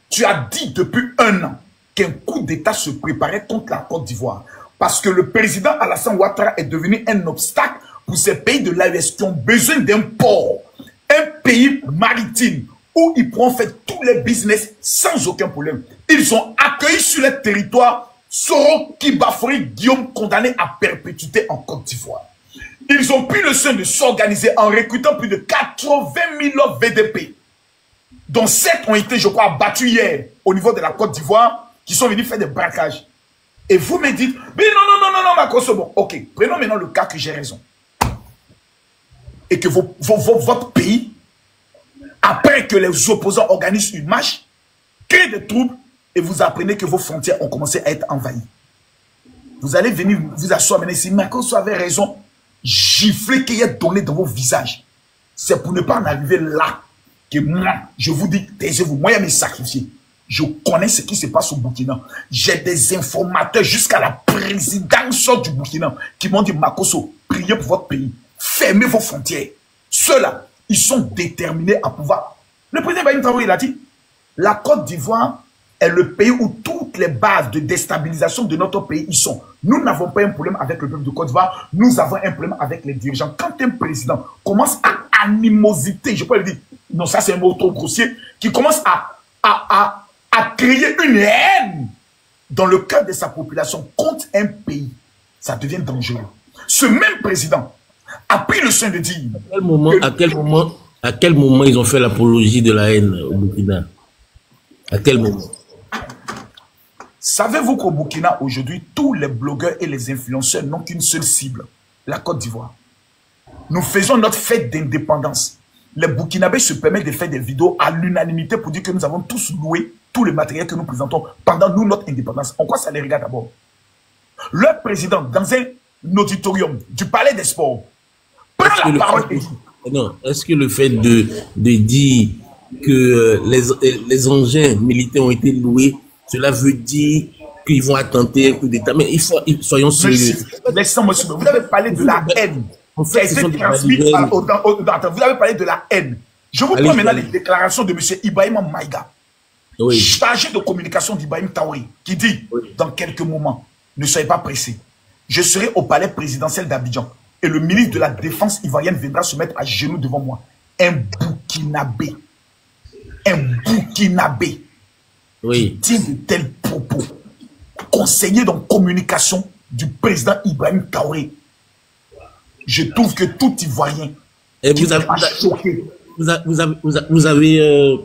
Tu as dit depuis 1 an qu'un coup d'État se préparait contre la Côte d'Ivoire. Parce que le président Alassane Ouattara est devenu un obstacle pour ces pays de l'AES qui ont besoin d'un port, un pays maritime où ils pourront faire tous les business sans aucun problème. Ils ont accueilli sur leur territoire Soro Kibafori Guillaume condamné à perpétuité en Côte d'Ivoire. Ils ont pris le soin de s'organiser en recrutant plus de 80 000 VDP, dont 7 ont été, je crois, abattus hier au niveau de la Côte d'Ivoire, qui sont venus faire des braquages. Et vous me dites, mais non, Makosso, bon, ok, prenons maintenant le cas que j'ai raison. Et que votre pays, après que les opposants organisent une marche, crée des troubles, et vous apprenez que vos frontières ont commencé à être envahies. Vous allez venir vous asseoir maintenant, si Makosso avait raison, gifler qu'il y a donné dans vos visages. C'est pour ne pas en arriver là, que moi, je vous dis, taisez-vous, moi, il y a mes sacrifiés. Je connais ce qui se passe au Burkina. J'ai des informateurs jusqu'à la présidence du Burkina qui m'ont dit, Makosso, priez pour votre pays. Fermez vos frontières. Ceux-là, ils sont déterminés à pouvoir. Le président Ibrahim Traoré, il a dit, la Côte d'Ivoire est le pays où toutes les bases de déstabilisation de notre pays y sont. Nous n'avons pas un problème avec le peuple de Côte d'Ivoire, nous avons un problème avec les dirigeants. Quand un président commence à animosité, je peux le dire, non, ça c'est un mot trop grossier, qui commence à créer une haine dans le cœur de sa population contre un pays, ça devient dangereux. Ce même président a pris le soin de dire... À quel moment ils ont fait l'apologie de la haine au Burkina? À quel moment? Savez-vous qu'au Burkina, aujourd'hui, tous les blogueurs et les influenceurs n'ont qu'une seule cible, la Côte d'Ivoire. Nous faisons notre fête d'indépendance. Les Burkinabés se permettent de faire des vidéos à l'unanimité pour dire que nous avons tous loué tout le matériel que nous présentons pendant nous, notre indépendance. En quoi ça les regarde d'abord? Leur président, dans un auditorium du Palais des Sports, prend la parole et dit... Non, est-ce que le fait de dire que les engins militaires ont été loués, cela veut dire qu'ils vont attenter un coup d'État? Mais soyons sérieux. Laissez-moi suivre. Vous avez parlé de la haine. En fait, vous avez parlé de la haine. Je vous prends maintenant les déclarations de M. Ibrahim Maïga, chargé de communication d'Ibrahim Traoré, qui dit, dans quelques moments, ne soyez pas pressés. Je serai au palais présidentiel d'Abidjan et le ministre de la Défense ivoirienne viendra se mettre à genoux devant moi. Un Burkinabé. Un Burkinabé. Oui. Qui dit de tels propos. Conseiller dans communication du président Ibrahim Traoré. Je trouve que tout Ivoirien et vous avez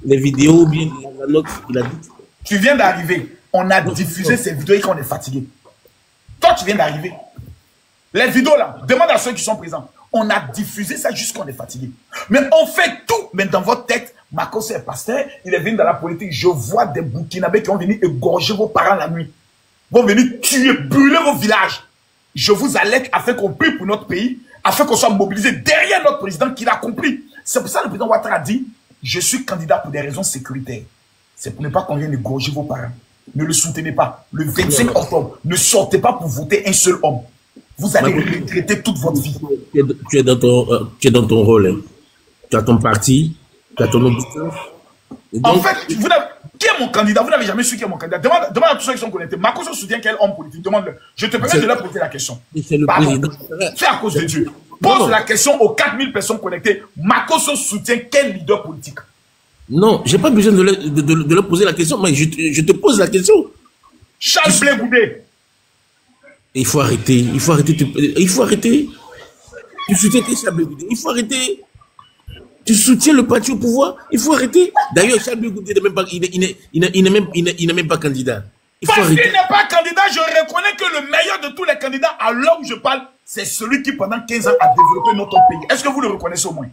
les vidéos ou bien la note qu'il a dit. Tu viens d'arriver. On a diffusé ces vidéos et qu'on est fatigué. Toi, tu viens d'arriver. Les vidéos là, demande à ceux qui sont présents. On a diffusé ça jusqu'on est fatigué. Mais on fait tout. Mais dans votre tête, Makosso est pasteur, il est venu dans la politique. Je vois des Burkinabés qui vont venir égorger vos parents la nuit. Vont venir tuer, brûler vos villages. Je vous alerte afin qu'on prie pour notre pays, afin qu'on soit mobilisé derrière notre président qui l'a compris. C'est pour ça que le président Ouattara a dit, je suis candidat pour des raisons sécuritaires. C'est pour ne pas qu'on vienne égorger vos parents. Ne le soutenez pas. Le 25 octobre, ne sortez pas pour voter un seul homme. Vous allez regretter toute votre vie. Tu es dans ton rôle. Hein. Tu as ton parti, tu as ton auditeur. En fait, qui est mon candidat? Vous n'avez jamais su qui est mon candidat. Demande à tous ceux qui sont connectés. Makosso soutient quel homme politique? Demande-le. Je te permets de leur poser la question. C'est le président. C'est à cause de Dieu. Pose la question aux 4000 personnes connectées. Makosso soutient quel leader politique? Non, j'ai pas besoin de leur poser la question, mais je te pose la question. Charles Blé Goudé. Il faut arrêter. Il faut arrêter. Tu soutiens Charles Blé Goudé. Il faut arrêter. Tu soutiens le parti au pouvoir. Il faut arrêter. D'ailleurs, Charles Blé Goudé il n'est même pas candidat. Parce qu'il n'est pas candidat, je reconnais que le meilleur de tous les candidats, à l'heure où je parle, c'est celui qui, pendant 15 ans, a développé notre pays. Est-ce que vous le reconnaissez au moins?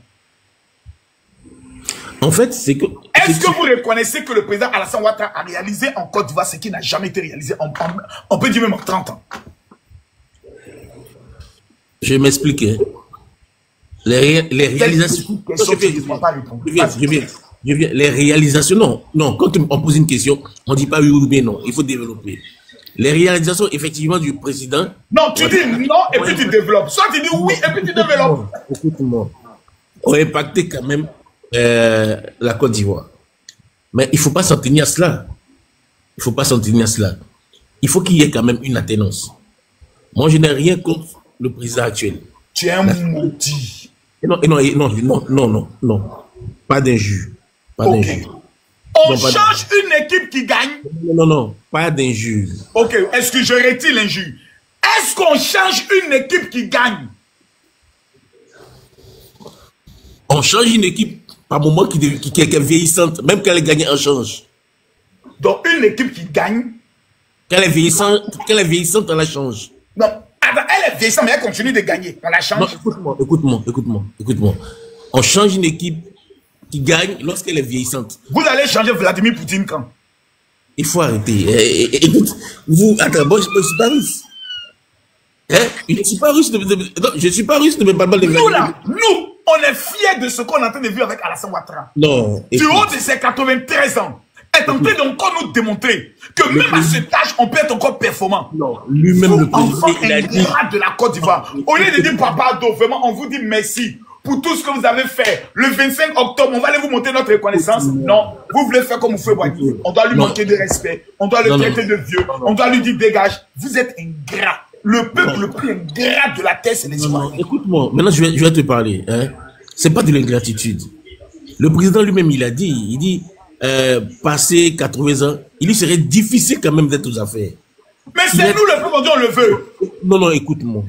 En fait, c'est que... Est-ce que vous reconnaissez que le président Alassane Ouattara a réalisé en Côte d'Ivoire ce qui n'a jamais été réalisé, on peut dire même en 30 ans? Je vais m'expliquer. Les réalisations... Je viens. Les réalisations, non. Quand on pose une question, on ne dit pas oui ou bien non. Il faut développer. Les réalisations, effectivement, du président... Non, tu dis non et puis tu développes. Soit tu dis oui et puis tu développes. Écoute-moi. On a impacté quand même la Côte d'Ivoire. Mais il ne faut pas s'en tenir à cela. Il faut qu'il y ait quand même une atténuance. Moi, je n'ai rien contre le président actuel. Tu es un maudit. Non. Pas d'injure. On change une équipe qui gagne. Non, pas d'injure. Ok, est-ce que je retire l'injure? Est-ce qu'on change une équipe qui gagne? On change une équipe par moment qui est vieillissante. Même quand elle gagne, on change. Donc une équipe qui gagne. Quand elle est vieillissante, on la change. Non, elle est vieillissante, mais elle continue de gagner. On la change. Non, écoute-moi. On change une équipe qui gagne lorsqu'elle est vieillissante. Vous allez changer Vladimir Poutine quand? Il faut arrêter. Écoute, attends, moi, je ne suis pas russe. Je ne suis pas russe. Je suis pas russe de me parler de Vladimir. Nous, on est fiers de ce qu'on est en train de vivre avec Alassane Ouattara. Non. Du haut de ses 93 ans, est en train d'encore nous démontrer que même à cet âge, on peut être encore performant. Non, lui-même le président, il a dit de la Côte d'Ivoire. Au lieu de dire Papa Ado, vraiment, on vous dit merci pour tout ce que vous avez fait. Le 25 octobre, on va aller vous montrer notre reconnaissance. Non, vous voulez faire comme vous faites Boigny. On doit lui manquer de respect. On doit le traiter de vieux. On doit lui dire dégage. Vous êtes ingrat. Le peuple le plus ingrat de la terre, c'est les Ivoiriens. Écoute-moi, maintenant je vais te parler. C'est pas de l'ingratitude. Le président lui-même, il dit, passé 80 ans, il lui serait difficile quand même d'être aux affaires. Mais c'est nous le peuple, on le veut. Non, écoute-moi.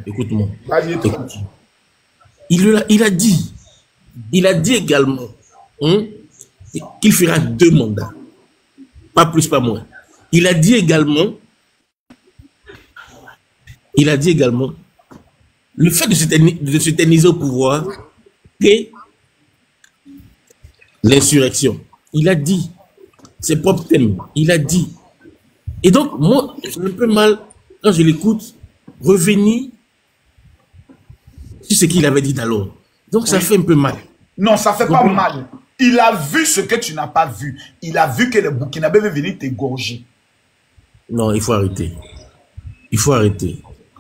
Il a dit également qu'il fera 2 mandats. Pas plus, pas moins. Il a dit également, le fait de s'éterniser au pouvoir et l'insurrection. Il a dit ses propres thèmes. Il a dit. Et donc, moi, j'ai un peu mal, quand je l'écoute, revenir sur ce qu'il avait dit d'alors. Donc, ça fait un peu mal. Non, ça fait pas mal. Il a vu ce que tu n'as pas vu. Il a vu que les Burkinabés veulent venir t'égorger. Non, il faut arrêter.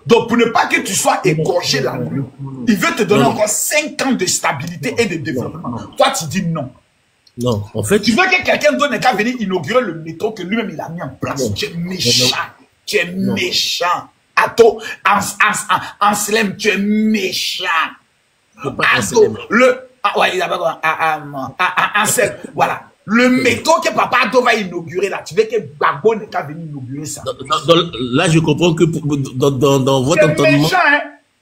Donc, pour ne pas que tu sois égorgé là, il veut te donner encore 5 ans de stabilité et de développement. Toi, tu dis non. Non, en fait... Tu veux que quelqu'un donne qu'à venir inaugurer le métro que lui-même il a mis en place. Tu es méchant. Tu es méchant. Ato, Anselme, tu es méchant. Ato, Anselme, voilà. Le métro que Papa Ado va inaugurer là, tu veux que Gbagbo n'est qu'à venir inaugurer ça. Là, je comprends que dans votre entendement,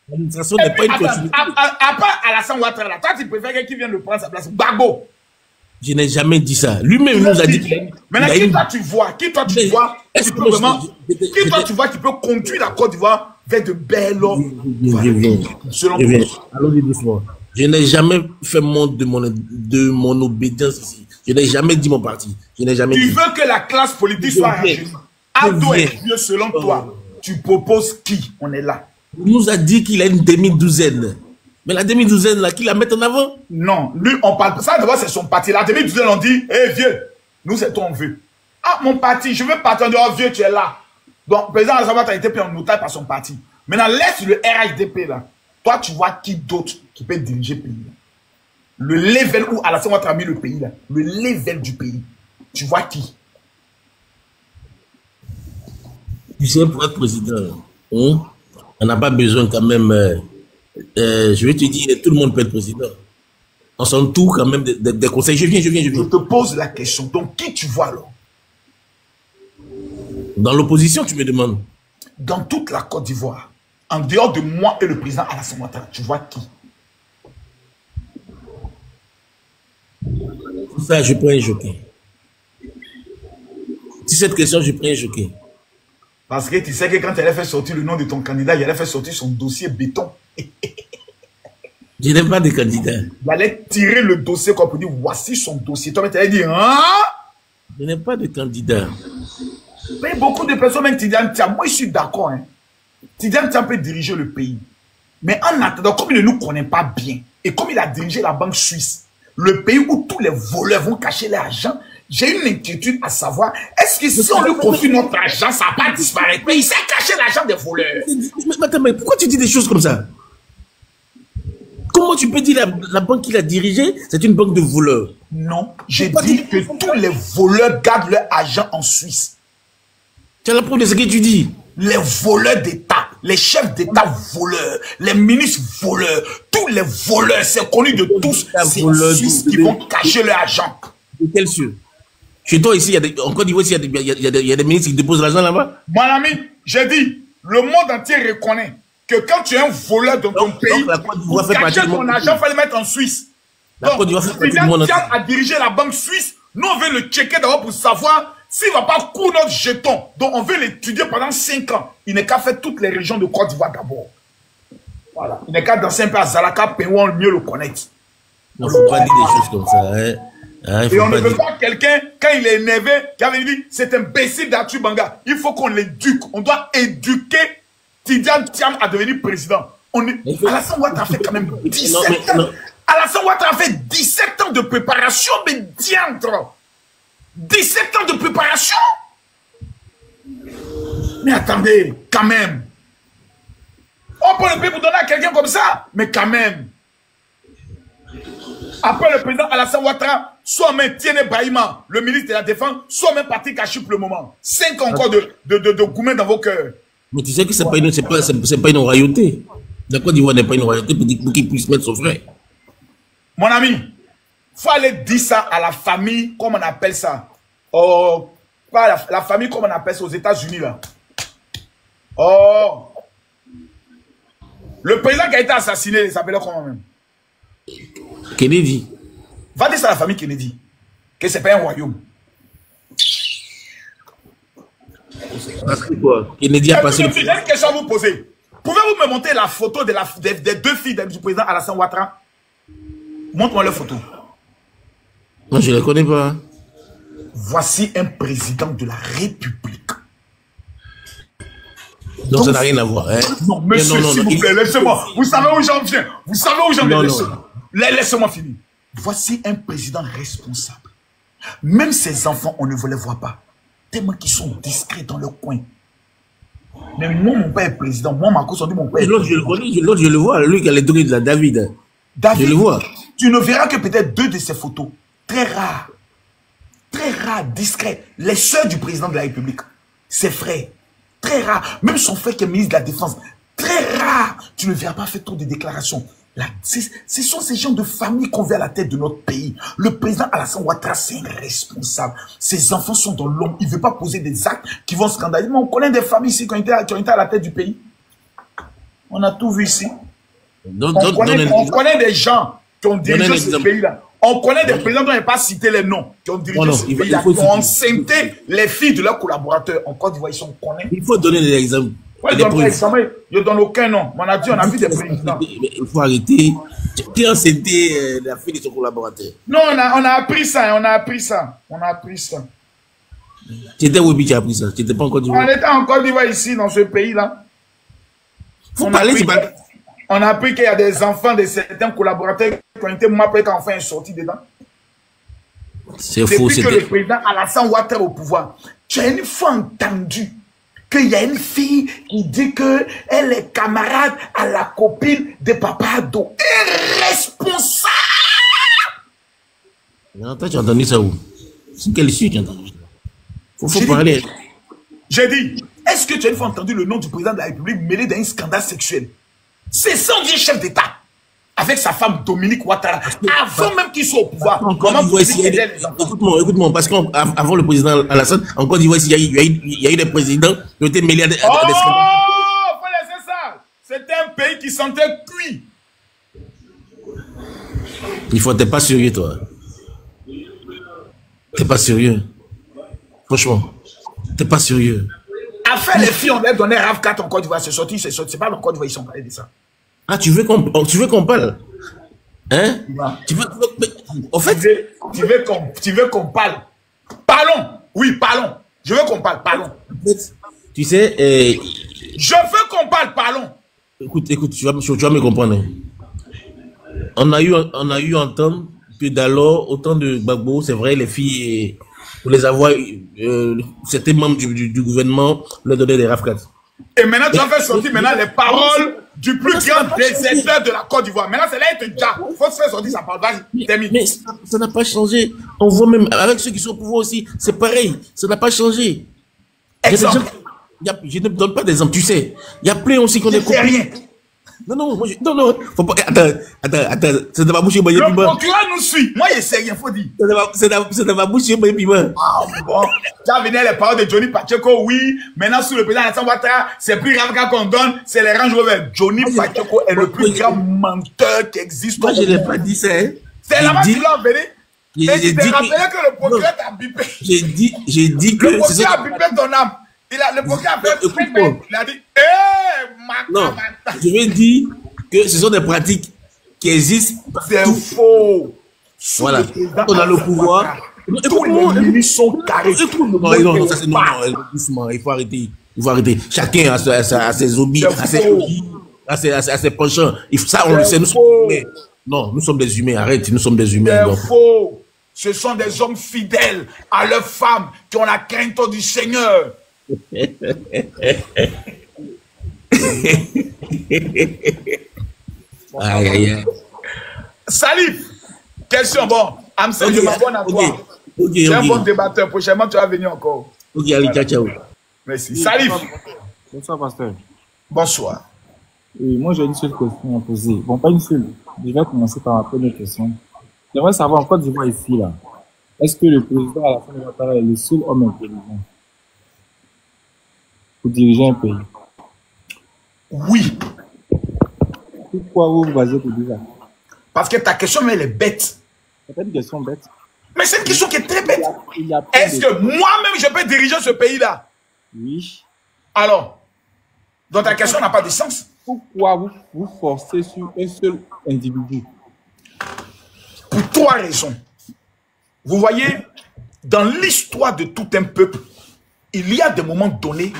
l'administration n'est pas une continuité. À part Alassane Ouattara là, toi tu préfères quelqu'un qui vienne de prendre sa place. Gbagbo. Je n'ai jamais dit ça. Lui-même nous a dit qu'il maintenant, qui toi tu vois qui toi tu vois qui peut conduire la Côte d'Ivoire vers de belles selon toi. Allons-y doucement. Je n'ai jamais fait montre de mon obédience ici. Je n'ai jamais dit mon parti. Je n'ai jamais dit. Tu veux que la classe politique soit arrangée. Ado est vieux selon toi. Tu proposes qui? On est là. Il nous a dit qu'il a une demi-douzaine. Mais la demi-douzaine, là, qui la met en avant? Non, lui, on parle. Ça, d'abord, c'est son parti. La demi-douzaine, on dit, hé, vieux, nous, c'est ton vieux. Ah, mon parti, je veux pas attendre, oh, vieux, tu es là. Donc, le président Alassane Ouattara a été pris en otage par son parti. Maintenant, laisse le RHDP, là. Toi, tu vois qui d'autre qui peut diriger le pays, là. Le level où Alassane Ouattara a mis le pays, là. Le level du pays. Tu vois qui? Tu sais, pour être président, on n'a pas besoin quand même... je vais te dire, tout le monde peut être président. On s'entoure quand même des conseils. Je viens. Je te pose la question. Donc, qui tu vois alors? Dans l'opposition, tu me demandes? Dans toute la Côte d'Ivoire, en dehors de moi et le président Alassane Ouattara, tu vois qui? Pour ça, je prends un jockey. Si cette question, je prends un jockey. Parce que tu sais que quand elle a fait sortir le nom de ton candidat, il allait faire sortir son dossier béton. Je n'ai pas de candidat. Il allait tirer le dossier comme pour dire voici son dossier. Toi, tu allais dire hein? Je n'ai pas de candidat. Mais beaucoup de personnes, même Tidiane Tiam, moi je suis d'accord. Hein. Tidiane Tiam peut diriger le pays. Mais en attendant, comme il ne nous connaît pas bien, et comme il a dirigé la banque suisse, le pays où tous les voleurs vont cacher l'argent, j'ai une inquiétude à savoir, est-ce que si on lui confie notre argent, ça va pas disparaître? Mais il sait cacher l'argent des voleurs. Mais pourquoi tu dis des choses comme ça? Comment tu peux dire la banque qu'il a dirigée, c'est une banque de voleurs? Non, j'ai dit que tous les voleurs gardent leur argent en Suisse. Tu as la preuve de ce que tu dis? Les voleurs d'État, les chefs d'État voleurs, les ministres voleurs, tous les voleurs, c'est connu de tous, c'est les Suisses qui vont cacher leur argent. De quel sûr? Chez toi, ici, en Côte d'Ivoire, il y a des ministres qui déposent l'argent là-bas? Mon ami, j'ai dit, le monde entier reconnaît que quand tu es un voleur dans ton pays, pour cacher ton argent, il fallait le mettre en Suisse. Donc, Tidiane a dirigé la banque suisse. Nous, on veut le checker d'abord pour savoir s'il ne va pas couper notre jeton. Donc, on veut l'étudier pendant 5 ans. Il n'est qu'à faire toutes les régions de Côte d'Ivoire d'abord. Voilà. Il n'est qu'à danser un peu à Zalaka, Péouan, mieux le connaître. Non, il ne faut pas dire des choses comme ça. Hein. Et on ne veut pas quelqu'un, quand il est énervé, qui avait dit, c'est un imbécile d'Arthur Banga. Il faut qu'on l'éduque. On doit éduquer Tidiane Thiam à devenir président. Alassane Ouattara a fait quand même 17 ans. Alassane Ouattara a fait 17 ans de préparation, mais diantre. 17 ans de préparation. Mais attendez, quand même. On peut le payer pour donner à quelqu'un comme ça, mais quand même. Après le président Alassane Ouattara, soit même Tiene Baïma, le ministre de la Défense, soit même Patrick Kachou pour le moment. 5 ans encore de gourmet dans vos cœurs. Mais tu sais que ce n'est pas une royauté. La Côte d'Ivoire n'est pas une royauté pour qu'il puisse mettre son frère. Mon ami, il faut aller dire ça à la famille, comme on appelle ça. Oh, pas la famille, comme on appelle ça aux États-Unis là. Oh. Le président qui a été assassiné, il s'appelait comment même? Kennedy. Va dire ça à la famille Kennedy. Que c'est pas un royaume. Kennedy a passé. J'ai une question à vous poser. Pouvez-vous me montrer la photo des 2 filles du président Alassane Ouattara? Montre-moi la photo. Non, je ne les connais pas. Voici un président de la République. Donc ça n'a rien à voir. Hein? Non, monsieur, s'il vous plaît, laissez-moi. Vous savez où j'en viens. Vous savez où j'en viens. Laissez-moi finir. Voici un président responsable. Même ses enfants, on ne vous les voit pas. Tellement qu'ils sont discrets dans leur coin. Mais moi, mon père est président. Moi, Marcos, on dit mon père. L'autre, je le connais. L'autre, je le vois. Lui qui a les trucs de la David. David, je le vois. Tu ne verras que peut-être 2 de ces photos. Très rares. Très rares, discrets. Les sœurs du président de la République. Ses frères. Très rares. Même son frère qui est ministre de la Défense. Très rare. Tu ne verras pas faire trop de déclarations. Ce sont ces gens de famille qu'on veut à la tête de notre pays. Le président Alassane Ouattara, c'est un responsable. Ses enfants sont dans l'ombre. Il ne veut pas poser des actes qui vont scandaliser. Mais on connaît des familles ici qui ont été à la tête du pays. On a tout vu ici. On connaît des gens qui ont dirigé ce pays-là. On connaît des présidents dont on n'a pas cité les noms, qui ont dirigé ce pays-là, qui ont enceinté les filles de leurs collaborateurs. En Côte d'Ivoire, on connaît. Il faut donner des exemples. Je ne donne aucun nom. On a vu des présidents. Il faut arrêter. Qui a enceinté la fille de son collaborateur? Non, on a appris ça. Tu étais où tu as appris ça? Tu n'étais pas en Côte d'Ivoire? On était en Côte d'Ivoire ici, dans ce pays-là. On a appris qu'il y a des enfants de certains collaborateurs qui ont été mappés quand enfin est sorti dedans. C'est faux. Depuis que le président Alassane Ouattara au pouvoir, tu as une fois entendu qu'il y a une fille qui dit qu'elle est camarade à la copine de Papa Ado. Irresponsable! Non, toi, tu as entendu ça où? C'est quel issue tu as entendu? Faut parler. J'ai dit, est-ce que tu as une fois entendu le nom du président de la République mêlé dans un scandale sexuel? C'est son vieux chef d'État, avec sa femme Dominique Ouattara, avant même qu'il soit au pouvoir. Écoute-moi, parce qu'avant le président Alassane, en Côte d'Ivoire, il y a eu des présidents qui ont été mêlés à des scandales. Oh, faut laisser ça. C'était un pays qui sentait cuit. T'es pas sérieux, toi. T'es pas sérieux. Franchement, t'es pas sérieux. Enfin, les filles, on leur donnait RAV4 en Côte d'Ivoire, c'est sorti, c'est pas en Côte d'Ivoire, ils sont parlé de ça. Ah, tu veux qu'on parle? Hein? Tu veux, en fait, tu veux qu'on parle? Parlons! Oui, parlons! Je veux qu'on parle, parlons! En fait, tu sais, je veux qu'on parle, parlons! Écoute, tu vas me comprendre. On a eu entendre que d'alors, au temps de Gbagbo, c'est vrai, les filles, pour les avoir, certains membres du gouvernement leur donnaient des RAV4. Et maintenant, tu vas faire sortir les paroles du plus grand déserteur de la Côte d'Ivoire. Maintenant, c'est là il te dit, il faut se faire sortir sa parole. Vas-y, mais ça n'a pas changé. On voit même, avec ceux qui sont au pouvoir aussi, c'est pareil. Ça n'a pas changé. Exemple. Je ne donne pas d'exemple, tu sais. Il y a plein aussi qu'on est coupés. Non, faut pas. Attends, c'est dans ma bouche, le procureur nous suit. Moi, je sais rien, faut dire. C'est dans ma bouche, piment. Bon, tu as venu les paroles de Johnny Pacheco, oui. Maintenant, sous le président Alassane Ouattara, c'est plus grave qu'on donne, c'est les Range Rover. Johnny Pacheco est le plus grand menteur qui existe. Moi, je n'ai pas dit ça. C'est là-bas que tu l'as envoyé. Et tu t'es rappelé que le procureur t'a bipé. J'ai dit que. Le procureur a bipé ton âme. Le procureur a fait. Il a dit, non, je veux dire que ce sont des pratiques qui existent. C'est faux. Voilà. On a le pouvoir. Tous les ministres sont carrés. Non, ça c'est non, doucement. Il faut arrêter. Chacun a ses hobbies, a ses penchants. Ça, on le sait. Nous sommes humains. Non, nous sommes des humains. Arrête, nous sommes des humains. C'est faux. Ce sont des hommes fidèles à leurs femmes qui ont la crainte du Seigneur. Aïe. Salif, question. Bon, Amsel, je m'abonne à toi. Tu es un bon débatteur. Prochainement, tu vas venir encore. Ok, allez, ciao. Merci. Salif. Bonsoir, pasteur. Bonsoir. Oui, moi, j'ai une seule question à poser. Bon, pas une seule. Je vais commencer par ma première question. J'aimerais savoir, en Côte d'Ivoire, ici, là, est-ce que le président Alassane Ouattara est le seul homme intelligent pour diriger un pays? Oui. Pourquoi vous vous basez pour dire ça? Parce que ta question, elle est bête. C'est pas une question bête. Mais c'est une question qui est très bête. Est-ce que moi-même, je peux diriger ce pays-là? Oui. Alors, donc ta question n'a pas de sens. Pourquoi vous forcez sur un seul individu? Pour 3 raisons. Vous voyez, dans l'histoire de tout un peuple, il y a des moments donnés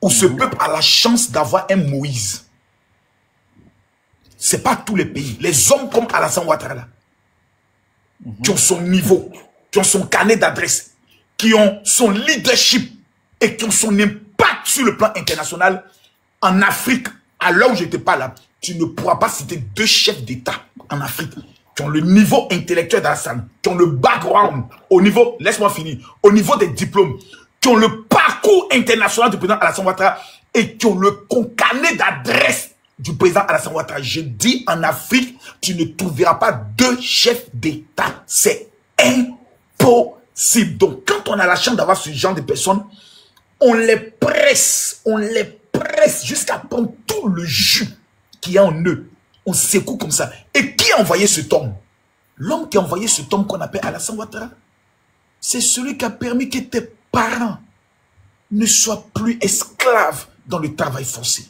où ce peuple a la chance d'avoir un Moïse. Ce n'est pas tous les pays. Les hommes comme Alassane Ouattara, qui ont son niveau, qui ont son carnet d'adresse, qui ont son leadership et qui ont son impact sur le plan international, en Afrique, à l'heure où je te parle là, tu ne pourras pas citer 2 chefs d'État en Afrique qui ont le niveau intellectuel d'Alassane, qui ont le background au niveau, laisse-moi finir, au niveau des diplômes, qui ont le parcours international du président Alassane Ouattara et qui ont le carnet d'adresse du président Alassane Ouattara. Je dis en Afrique, tu ne trouveras pas 2 chefs d'État. C'est impossible. Donc, quand on a la chance d'avoir ce genre de personnes, on les presse jusqu'à prendre tout le jus qu'il y a en eux. On secoue comme ça. Et qui a envoyé cet homme? L'homme qui a envoyé cet homme qu'on appelle Alassane Ouattara, c'est celui qui a permis que tes parents ne soient plus esclaves dans le travail forcé.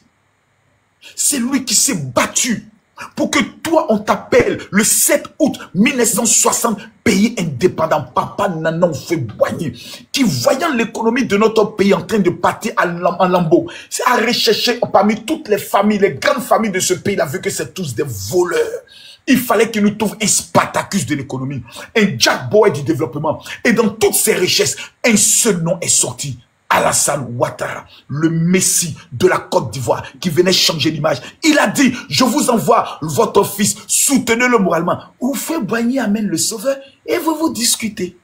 C'est lui qui s'est battu pour que toi, on t'appelle le 7 août 1960, pays indépendant, Papa Nana Houphouët-Boigny, qui voyant l'économie de notre pays en train de partir en lambeaux, c'est à rechercher parmi toutes les familles, les grandes familles de ce pays-là, vu que c'est tous des voleurs. Il fallait qu'il nous trouve un Spartacus de l'économie, un Jack Boy du développement. Et dans toutes ces richesses, un seul nom est sorti. Alassane Ouattara, le Messie de la Côte d'Ivoire, qui venait changer l'image. Il a dit, je vous envoie votre fils, soutenez-le moralement. Houphouët-Boigny amène le sauveur et vous discutez.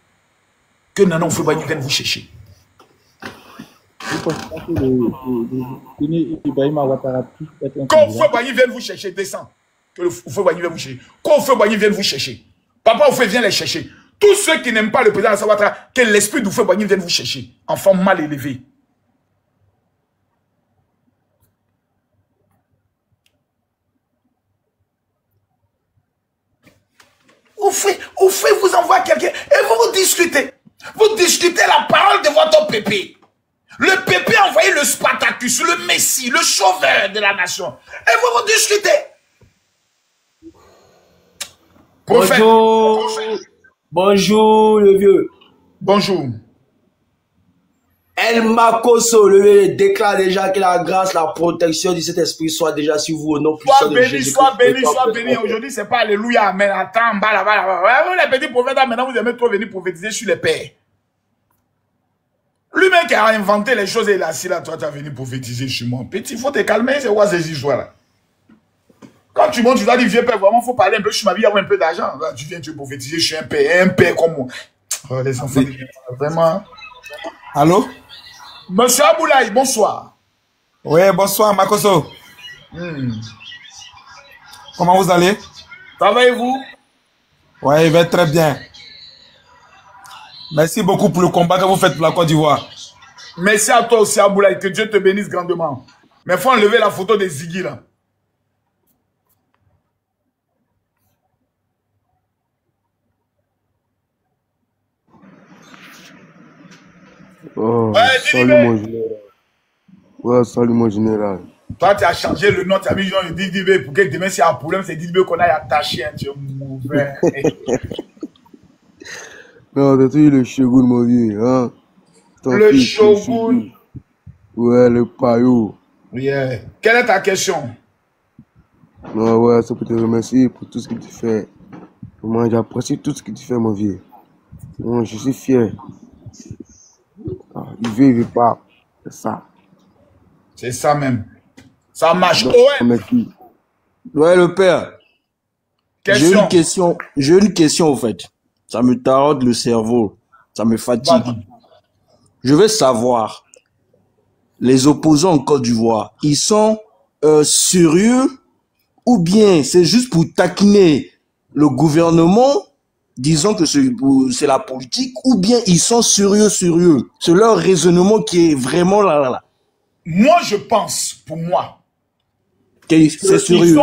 Que Nana Houphouët-Boigny vienne vous chercher. Quand Houphouët-Boigny vienne vous chercher, descends. Que Houphouët-Boigny vienne vous chercher. Quand Houphouët-Boigny vienne vous chercher. Papa Houphouët vient les chercher. Tous ceux qui n'aiment pas le président Alassane Ouattara, que l'esprit d'Houphouët-Boigny vienne vous chercher. Enfant mal élevé. Houphouët vous envoie quelqu'un et vous discutez. Vous discutez la parole de votre pépé. Le pépé a envoyé le Spartacus, le Messie, le sauveur de la nation. Et vous discutez. Prophète. Bonjour. Bonjour, le vieux. Bonjour. El Makoso, le vieux, déclare déjà que la grâce, la protection de cet esprit soit déjà sur vous au nom puissant de Jésus. Sois béni. Aujourd'hui, c'est pas Alléluia, Amen. Attends, vous les petits prophètes, maintenant, vous aimez trop venir prophétiser sur les pères. Lui-même qui a inventé les choses, il est assis là, toi, tu as venu prophétiser sur moi. Petit, il faut te calmer, c'est quoi ces histoires-là? Quand tu montes, tu dois dire, vieux père, vraiment, il faut parler un peu sur ma vie, avoir un peu d'argent. Tu viens, tu prophétiser, je suis un père comme moi. Oh, les enfants, vraiment. Allô? Monsieur Aboulaye, bonsoir. Oui, bonsoir, Makoso. Comment vous allez? Ça va et vous? Ouais, il va très bien. Merci beaucoup pour le combat que vous faites pour la Côte d'Ivoire. Merci à toi aussi, Aboulaye. Que Dieu te bénisse grandement. Mais il faut enlever la photo de Ziggy là. Oh, Ouais, salut mon général. Ouais, salut mon général. Toi, tu as changé le nom, tu as mis genre Didibé pour que demain, s'il y a un problème, c'est Didibé qu'on aille attacher. Hein, tu es mauvais. Non, t'as toujours le shogun, mon vieux. Hein? Le shogun. Ouais, le paillot. Yeah. Quelle est ta question? Non, ouais, c'est pour te remercier pour tout ce que tu fais. Moi, j'apprécie tout ce que tu fais, mon vieux. Non, je suis fier. Ah, il veut pas. C'est ça. C'est ça même. Ça marche. Donc, Ouais. merci. Ouais, le père. J'ai une question, au fait. Ça me taraude le cerveau. Ça me fatigue. Je veux savoir, les opposants en Côte d'Ivoire, ils sont sérieux ou bien c'est juste pour taquiner le gouvernement, disons que c'est la politique, ou bien ils sont sérieux. C'est leur raisonnement qui est vraiment là. Moi, je pense, pour moi, c'est sérieux.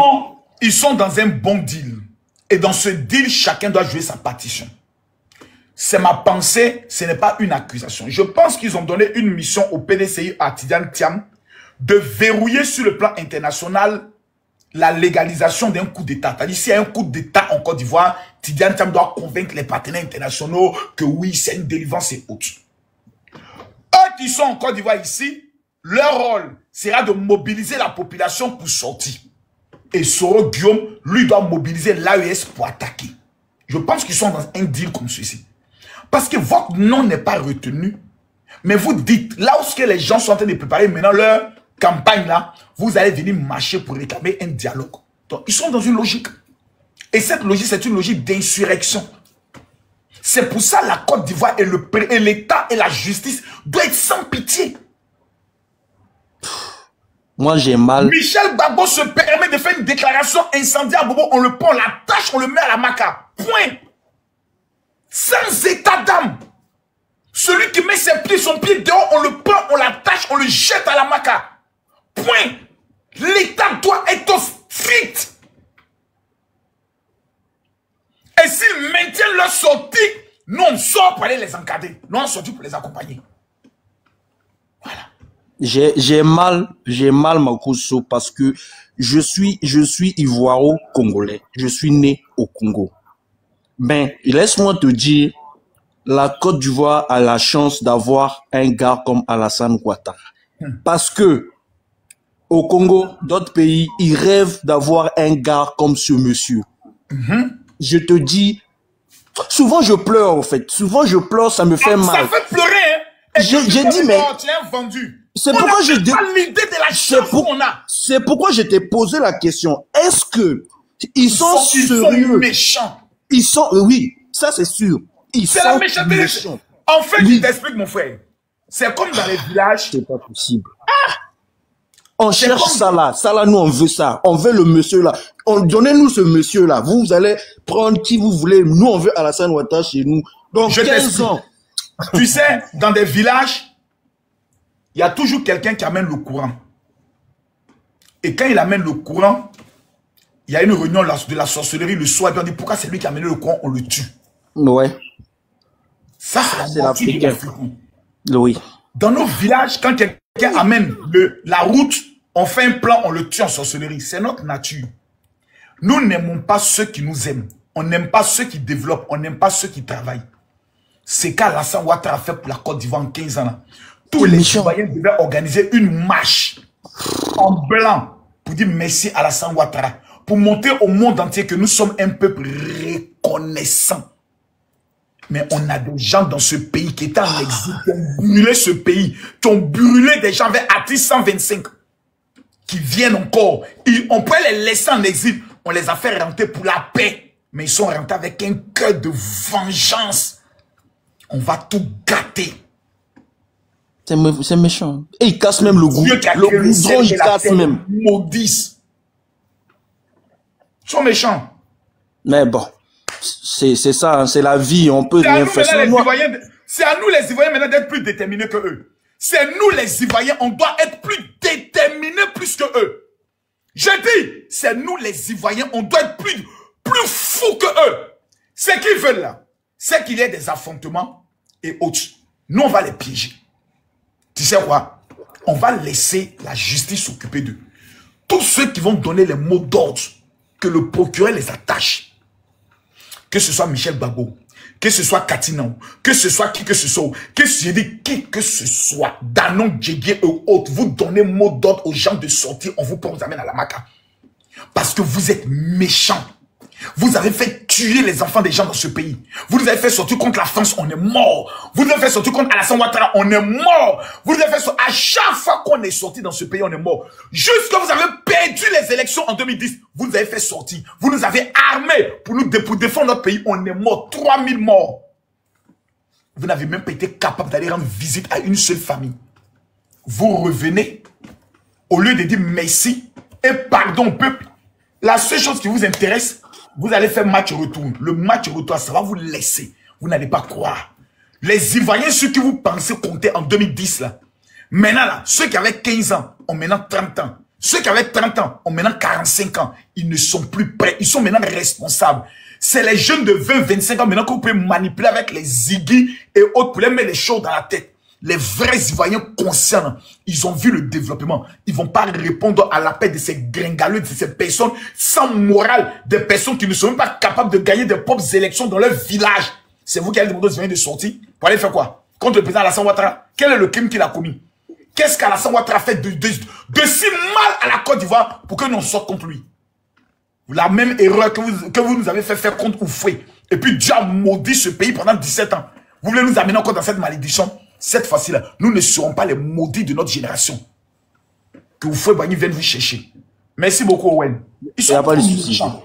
Ils sont dans un bon deal. Et dans ce deal, chacun doit jouer sa partition. C'est ma pensée, ce n'est pas une accusation. Je pense qu'ils ont donné une mission au PDCI à Tidiane Thiam de verrouiller sur le plan international la légalisation d'un coup d'État. C'est-à-dire, s'il y a un coup d'État en Côte d'Ivoire, Tidiane Thiam doit convaincre les partenaires internationaux que oui, c'est une délivrance et autres. Eux qui sont en Côte d'Ivoire ici, leur rôle sera de mobiliser la population pour sortir. Et Soro Guillaume, lui, doit mobiliser l'AES pour attaquer. Je pense qu'ils sont dans un deal comme ceci. Parce que votre nom n'est pas retenu. Mais vous dites, là où les gens sont en train de préparer maintenant leur campagne, là, vous allez venir marcher pour réclamer un dialogue. Donc, ils sont dans une logique. Et cette logique, c'est une logique d'insurrection. C'est pour ça la Côte d'Ivoire et l'État et la justice doivent être sans pitié. Moi, j'ai mal. Michel Gbagbo se permet de faire une déclaration incendiaire à Bobo. On le prend, on l'attache, on le met à la maca. Point. Sans état d'âme. Celui qui met son pied dehors, on le prend, on l'attache, on le jette à la maca. Point. L'État doit être strict. Et s'ils maintiennent leur sortie, nous on sort pour aller les encadrer. Nous on sort pour les accompagner. Voilà. J'ai mal Makosso, parce que je suis ivoiro-congolais. Je suis né au Congo. Ben, laisse-moi te dire, la Côte d'Ivoire a la chance d'avoir un gars comme Alassane Ouattara. Parce que au Congo, d'autres pays, ils rêvent d'avoir un gars comme ce monsieur. Je te dis, souvent je pleure en fait. Souvent je pleure, ça me fait mal. Ça fait pleurer, hein. J'ai dit, mais c'est pourquoi j'ai dit, c'est pourquoi je t'ai posé la question. Est-ce que ils sont sérieux? Ils sont méchants. Ils sont, oui, ça c'est sûr. C'est la méchanceté. En fait, je t'explique, mon frère. C'est comme dans les villages. C'est pas possible. On cherche ça là. Ça là, nous on veut ça. On veut le monsieur là. Donnez-nous ce monsieur là. Vous allez prendre qui vous voulez. Nous on veut Alassane Ouattara chez nous. Donc 15 ans. Tu sais, dans des villages, il y a toujours quelqu'un qui amène le courant. Et quand il amène le courant, il y a une réunion de la sorcellerie le soir. Et on dit pourquoi c'est lui qui a amené le courant, on le tue. Ouais. Ça, c'est l'Africain. Oui. Dans nos villages, quand quelqu'un amène la route, on fait un plan, on le tue en sorcellerie. C'est notre nature. Nous n'aimons pas ceux qui nous aiment. On n'aime pas ceux qui développent. On n'aime pas ceux qui travaillent. C'est qu'Alassane Ouattara a fait pour la Côte d'Ivoire en 15 ans. Tous les citoyens devaient organiser une marche en blanc pour dire merci à Alassane Ouattara. Pour montrer au monde entier que nous sommes un peuple reconnaissant. Mais on a des gens dans ce pays qui étaient en exil, qui ont brûlé ce pays, qui ont brûlé des gens vers article 125, qui viennent encore. On peut les laisser en exil, on les a fait rentrer pour la paix. Mais ils sont rentrés avec un cœur de vengeance. On va tout gâter. C'est méchant. Et ils cassent même le goût. Le goudron, ils cassent même. Maudissent. Ils sont méchants. Mais bon, c'est ça, hein, c'est la vie, on peut rien faire. C'est à nous les Ivoiriens maintenant d'être plus déterminés que eux. C'est nous les Ivoiriens, on doit être plus déterminés plus que eux. Je dis, c'est nous les Ivoiriens, on doit être plus fous que eux. Ce qu'ils veulent là, c'est qu'il y ait des affrontements et autres. Nous, on va les piéger. Tu sais quoi? On va laisser la justice s'occuper d'eux. Tous ceux qui vont donner les mots d'ordre, que le procureur les attache. Que ce soit Michel Gbagbo, que ce soit Katina, que ce soit qui que ce soit, que ce soit, Danon, Djégué et autres, vous donnez mot d'ordre aux gens de sortir, on vous prend, vous amène à la maca. Parce que vous êtes méchants. Vous avez fait tuer les enfants des gens dans ce pays. Vous nous avez fait sortir contre la France, on est mort. Vous nous avez fait sortir contre Alassane Ouattara, on est mort. Vous nous avez fait sortir, à chaque fois qu'on est sorti dans ce pays, on est mort. Jusque vous avez perdu les élections en 2010, vous nous avez fait sortir. Vous nous avez armés pour défendre notre pays, on est mort. 3000 morts. Vous n'avez même pas été capable d'aller rendre visite à une seule famille. Vous revenez, au lieu de dire merci et pardon au peuple, la seule chose qui vous intéresse, vous allez faire match retour. Le match retour, ça va vous laisser. Vous n'allez pas croire. Les Ivoiriens, ceux qui vous pensez compter en 2010, là, maintenant, là, ceux qui avaient 15 ans ont maintenant 30 ans. Ceux qui avaient 30 ans ont maintenant 45 ans. Ils ne sont plus prêts. Ils sont maintenant responsables. C'est les jeunes de 20-25 ans maintenant que vous pouvez manipuler avec les ziggy et autres pour les mettre les choses dans la tête. Les vrais Ivoiriens conscients, ils ont vu le développement. Ils vont pas répondre à l'appel de ces gringaleux, de ces personnes sans morale, des personnes qui ne sont même pas capables de gagner des propres élections dans leur village. C'est vous qui allez demander aux Ivoiriens de sortir pour aller faire quoi? Contre le président Alassane Ouattara. Quel est le crime qu'il a commis? Qu'est-ce qu'Alassane Ouattara a fait de si mal à la Côte d'Ivoire pour que nous sorte contre lui? La même erreur que vous nous avez fait faire contre Oufoué. Et puis Dieu a maudit ce pays pendant 17 ans. Vous voulez nous amener encore dans cette malédiction? Cette fois-ci-là, nous ne serons pas les maudits de notre génération. Que Oufoué Boigny vienne vous chercher. Merci beaucoup, Owen. Ils sont pas méchants.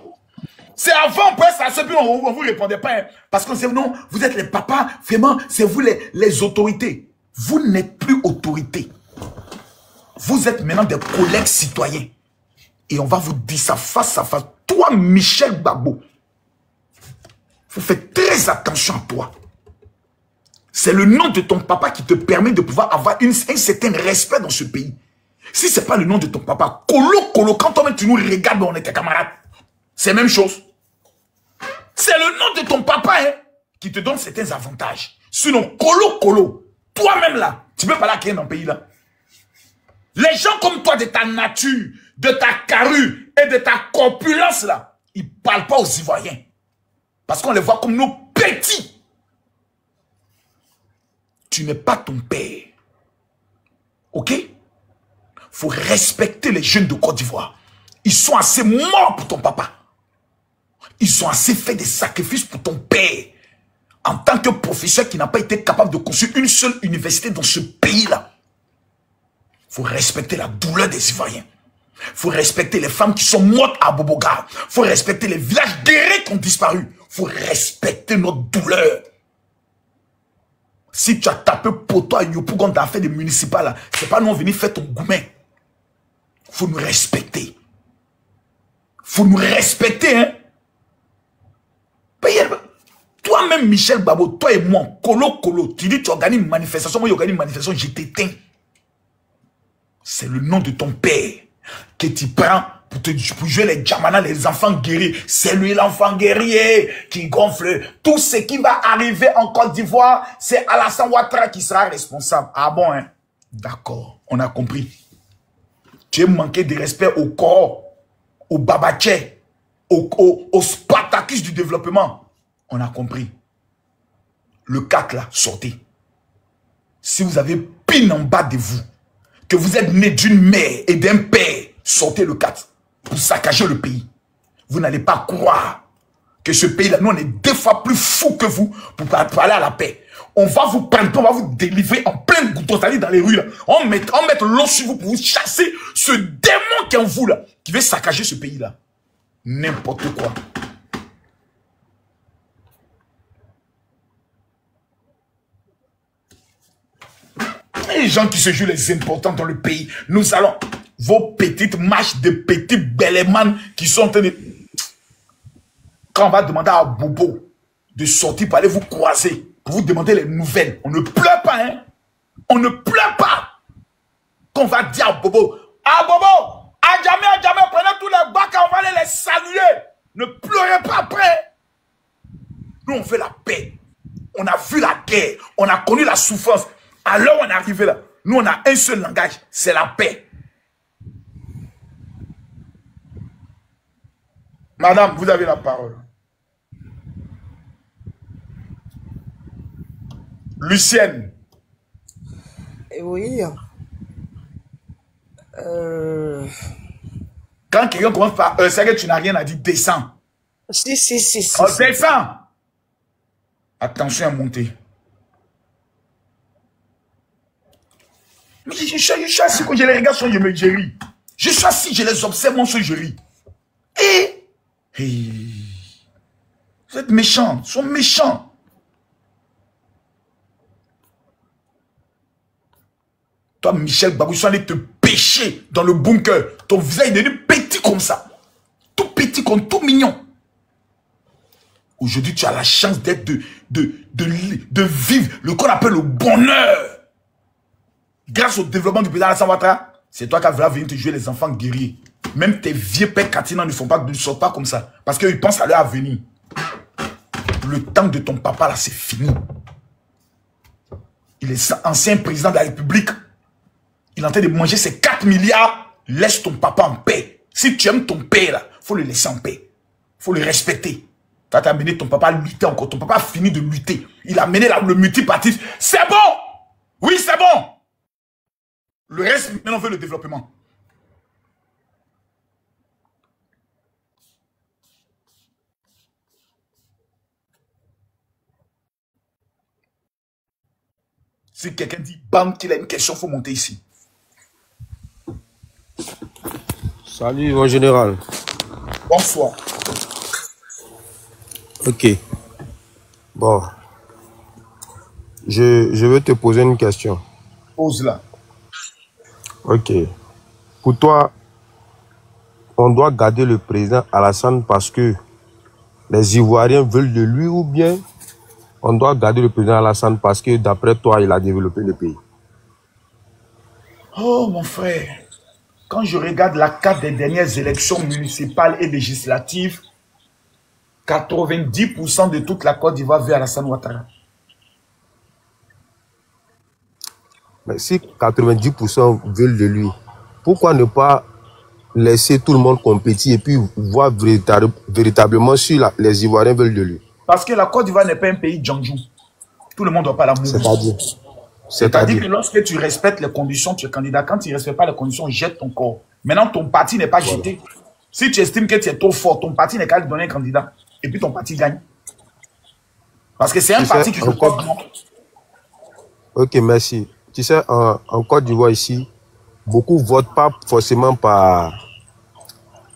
C'est avant, ça se peut, on ne vous répondait pas. Hein, parce qu'on sait, non, vous êtes les papas, vraiment, c'est vous les autorités. Vous n'êtes plus autorité. Vous êtes maintenant des collègues citoyens. Et on va vous dire ça face à face. Toi, Michel Gbagbo, faut faire très attention à toi. C'est le nom de ton papa qui te permet de pouvoir avoir un certain respect dans ce pays. Si ce n'est pas le nom de ton papa, Kolo, quand toi-même tu nous regardes, on est tes camarades. C'est la même chose. C'est le nom de ton papa hein, qui te donne certains avantages. Sinon, Kolo, toi-même là, tu peux pas la créer dans le pays là. Les gens comme toi, de ta nature, de ta carrure et de ta corpulence là, ils ne parlent pas aux Ivoiriens. Parce qu'on les voit comme nos petits. Tu n'es pas ton père. Ok? Faut respecter les jeunes de Côte d'Ivoire. Ils sont assez morts pour ton papa. Ils ont assez fait des sacrifices pour ton père. En tant que professeur qui n'a pas été capable de construire une seule université dans ce pays-là. Faut respecter la douleur des Ivoiriens. Faut respecter les femmes qui sont mortes à Boboga. Faut respecter les villages guerriers qui ont disparu. Faut respecter notre douleur. Si tu as tapé pour toi, Yopougon t'a fait des municipales, c'est pas nous venir faire ton goumen. Faut nous respecter. Faut nous respecter, hein. Toi-même, Michel Gbagbo, toi et moi, Kolo, tu dis tu organises une manifestation, moi j'organise une manifestation, je t'éteins. C'est le nom de ton père que tu prends pour jouer les Djamana, les enfants guerriers. C'est lui l'enfant guerrier qui gonfle. Tout ce qui va arriver en Côte d'Ivoire, c'est Alassane Ouattara qui sera responsable. Ah bon, hein? D'accord, on a compris. Tu es manqué de respect au corps, au Babaché, au Spartacus du développement. On a compris. Le 4 là, sortez. Si vous avez pine en bas de vous, que vous êtes né d'une mère et d'un père, sortez le 4 pour saccager le pays. Vous n'allez pas croire que ce pays-là, nous on est 2 fois plus fous que vous pour aller à la paix. On va vous prendre, on va vous délivrer en plein goutte, aller dans les rues là. On met l'eau sur vous pour vous chasser ce démon qui est en vous là, qui veut saccager ce pays-là. N'importe quoi. Les gens qui se jouent les importants dans le pays, nous allons, vos petites marches de petits bellemans qui sont en train de... Quand on va demander à Bobo de sortir pour aller vous croiser, pour vous demander les nouvelles, on ne pleure pas, hein. On ne pleure pas. Quand on va dire à Bobo, à jamais, prenez tous les bacs, on va aller les saluer. Ne pleurez pas après. Nous, on fait la paix. On a vu la guerre. On a connu la souffrance. Alors, on est arrivé là. Nous, on a un seul langage. C'est la paix. Madame, vous avez la parole. Lucienne. Oui. Quand quelqu'un commence par c'est que tu n'as rien à dire, descends. Si. Descends. Attention à monter. Mais je suis assis quand je les regarde, je me ris. Je suis assis, je les observe, je ris. Vous êtes méchants, ils sont méchants. Toi, Michel Babou, ils sont allés te pêcher dans le bunker. Ton visage est devenu petit comme ça. Tout petit, comme tout mignon. Aujourd'hui, tu as la chance d'être de vivre le qu'on appelle le bonheur. Grâce au développement du président Alassane Ouattara, c'est toi qui vas venir te jouer les enfants guerriers. Même tes vieux pères Katina ne sortent pas comme ça. Parce qu'ils pensent à leur avenir. Le temps de ton papa, là, c'est fini. Il est ancien président de la République. Il est en train de manger ses 4 milliards. Laisse ton papa en paix. Si tu aimes ton père, là, il faut le laisser en paix. Il faut le respecter. Tu as amené ton papa à lutter encore. Ton papa a fini de lutter. Il a amené le multipartisme. C'est bon! Oui, c'est bon! Le reste, maintenant, on veut le développement. Si quelqu'un dit bam, qu'il a une question, il faut monter ici. Salut, mon général. Bonsoir. Ok. Bon. Je veux te poser une question. Pose-la. Ok. Pour toi, on doit garder le président Alassane parce que les Ivoiriens veulent de lui ou bien on doit garder le président Alassane parce que d'après toi, il a développé le pays? Oh, mon frère. Quand je regarde la carte des dernières élections municipales et législatives, 90% de toute la Côte d'Ivoire veut Alassane Ouattara. Mais si 90% veulent de lui, pourquoi ne pas laisser tout le monde compétir et puis voir véritablement si les Ivoiriens veulent de lui? Parce que la Côte d'Ivoire n'est pas un pays Djanjou. Tout le monde ne doit pas la mourir. C'est-à-dire que lorsque tu respectes les conditions, tu es candidat. Quand tu ne respectes pas les conditions, jette ton corps. Maintenant, ton parti n'est pas jeté. Si tu estimes que tu es trop fort, ton parti n'est qu'à lui donner un candidat. Et puis ton parti gagne. Parce que c'est un parti qui se porte. Ok, merci. Tu sais, en Côte d'Ivoire ici, beaucoup ne votent pas forcément par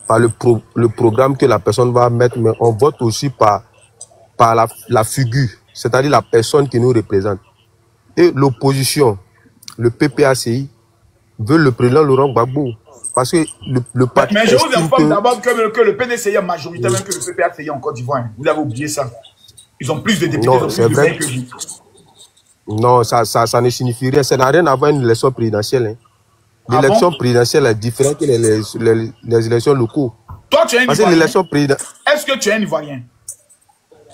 le programme que la personne va mettre, mais on vote aussi par la figure, c'est-à-dire la personne qui nous représente. Et l'opposition, le PPACI, veut le président Laurent Gbagbo. Parce que le parti... Mais je vous informe d'abord que le PDCI est majoritaire même que le PPACI en Côte d'Ivoire. Vous avez oublié ça. Ils ont plus de députés, non, c'est vrai que vous. Non, ça ne signifie rien. Ça n'a rien à voir avec une élection présidentielle. Hein. L'élection présidentielle est différente que les élections locaux. Toi, tu es un Ivoirien. Est-ce que tu es un Ivoirien?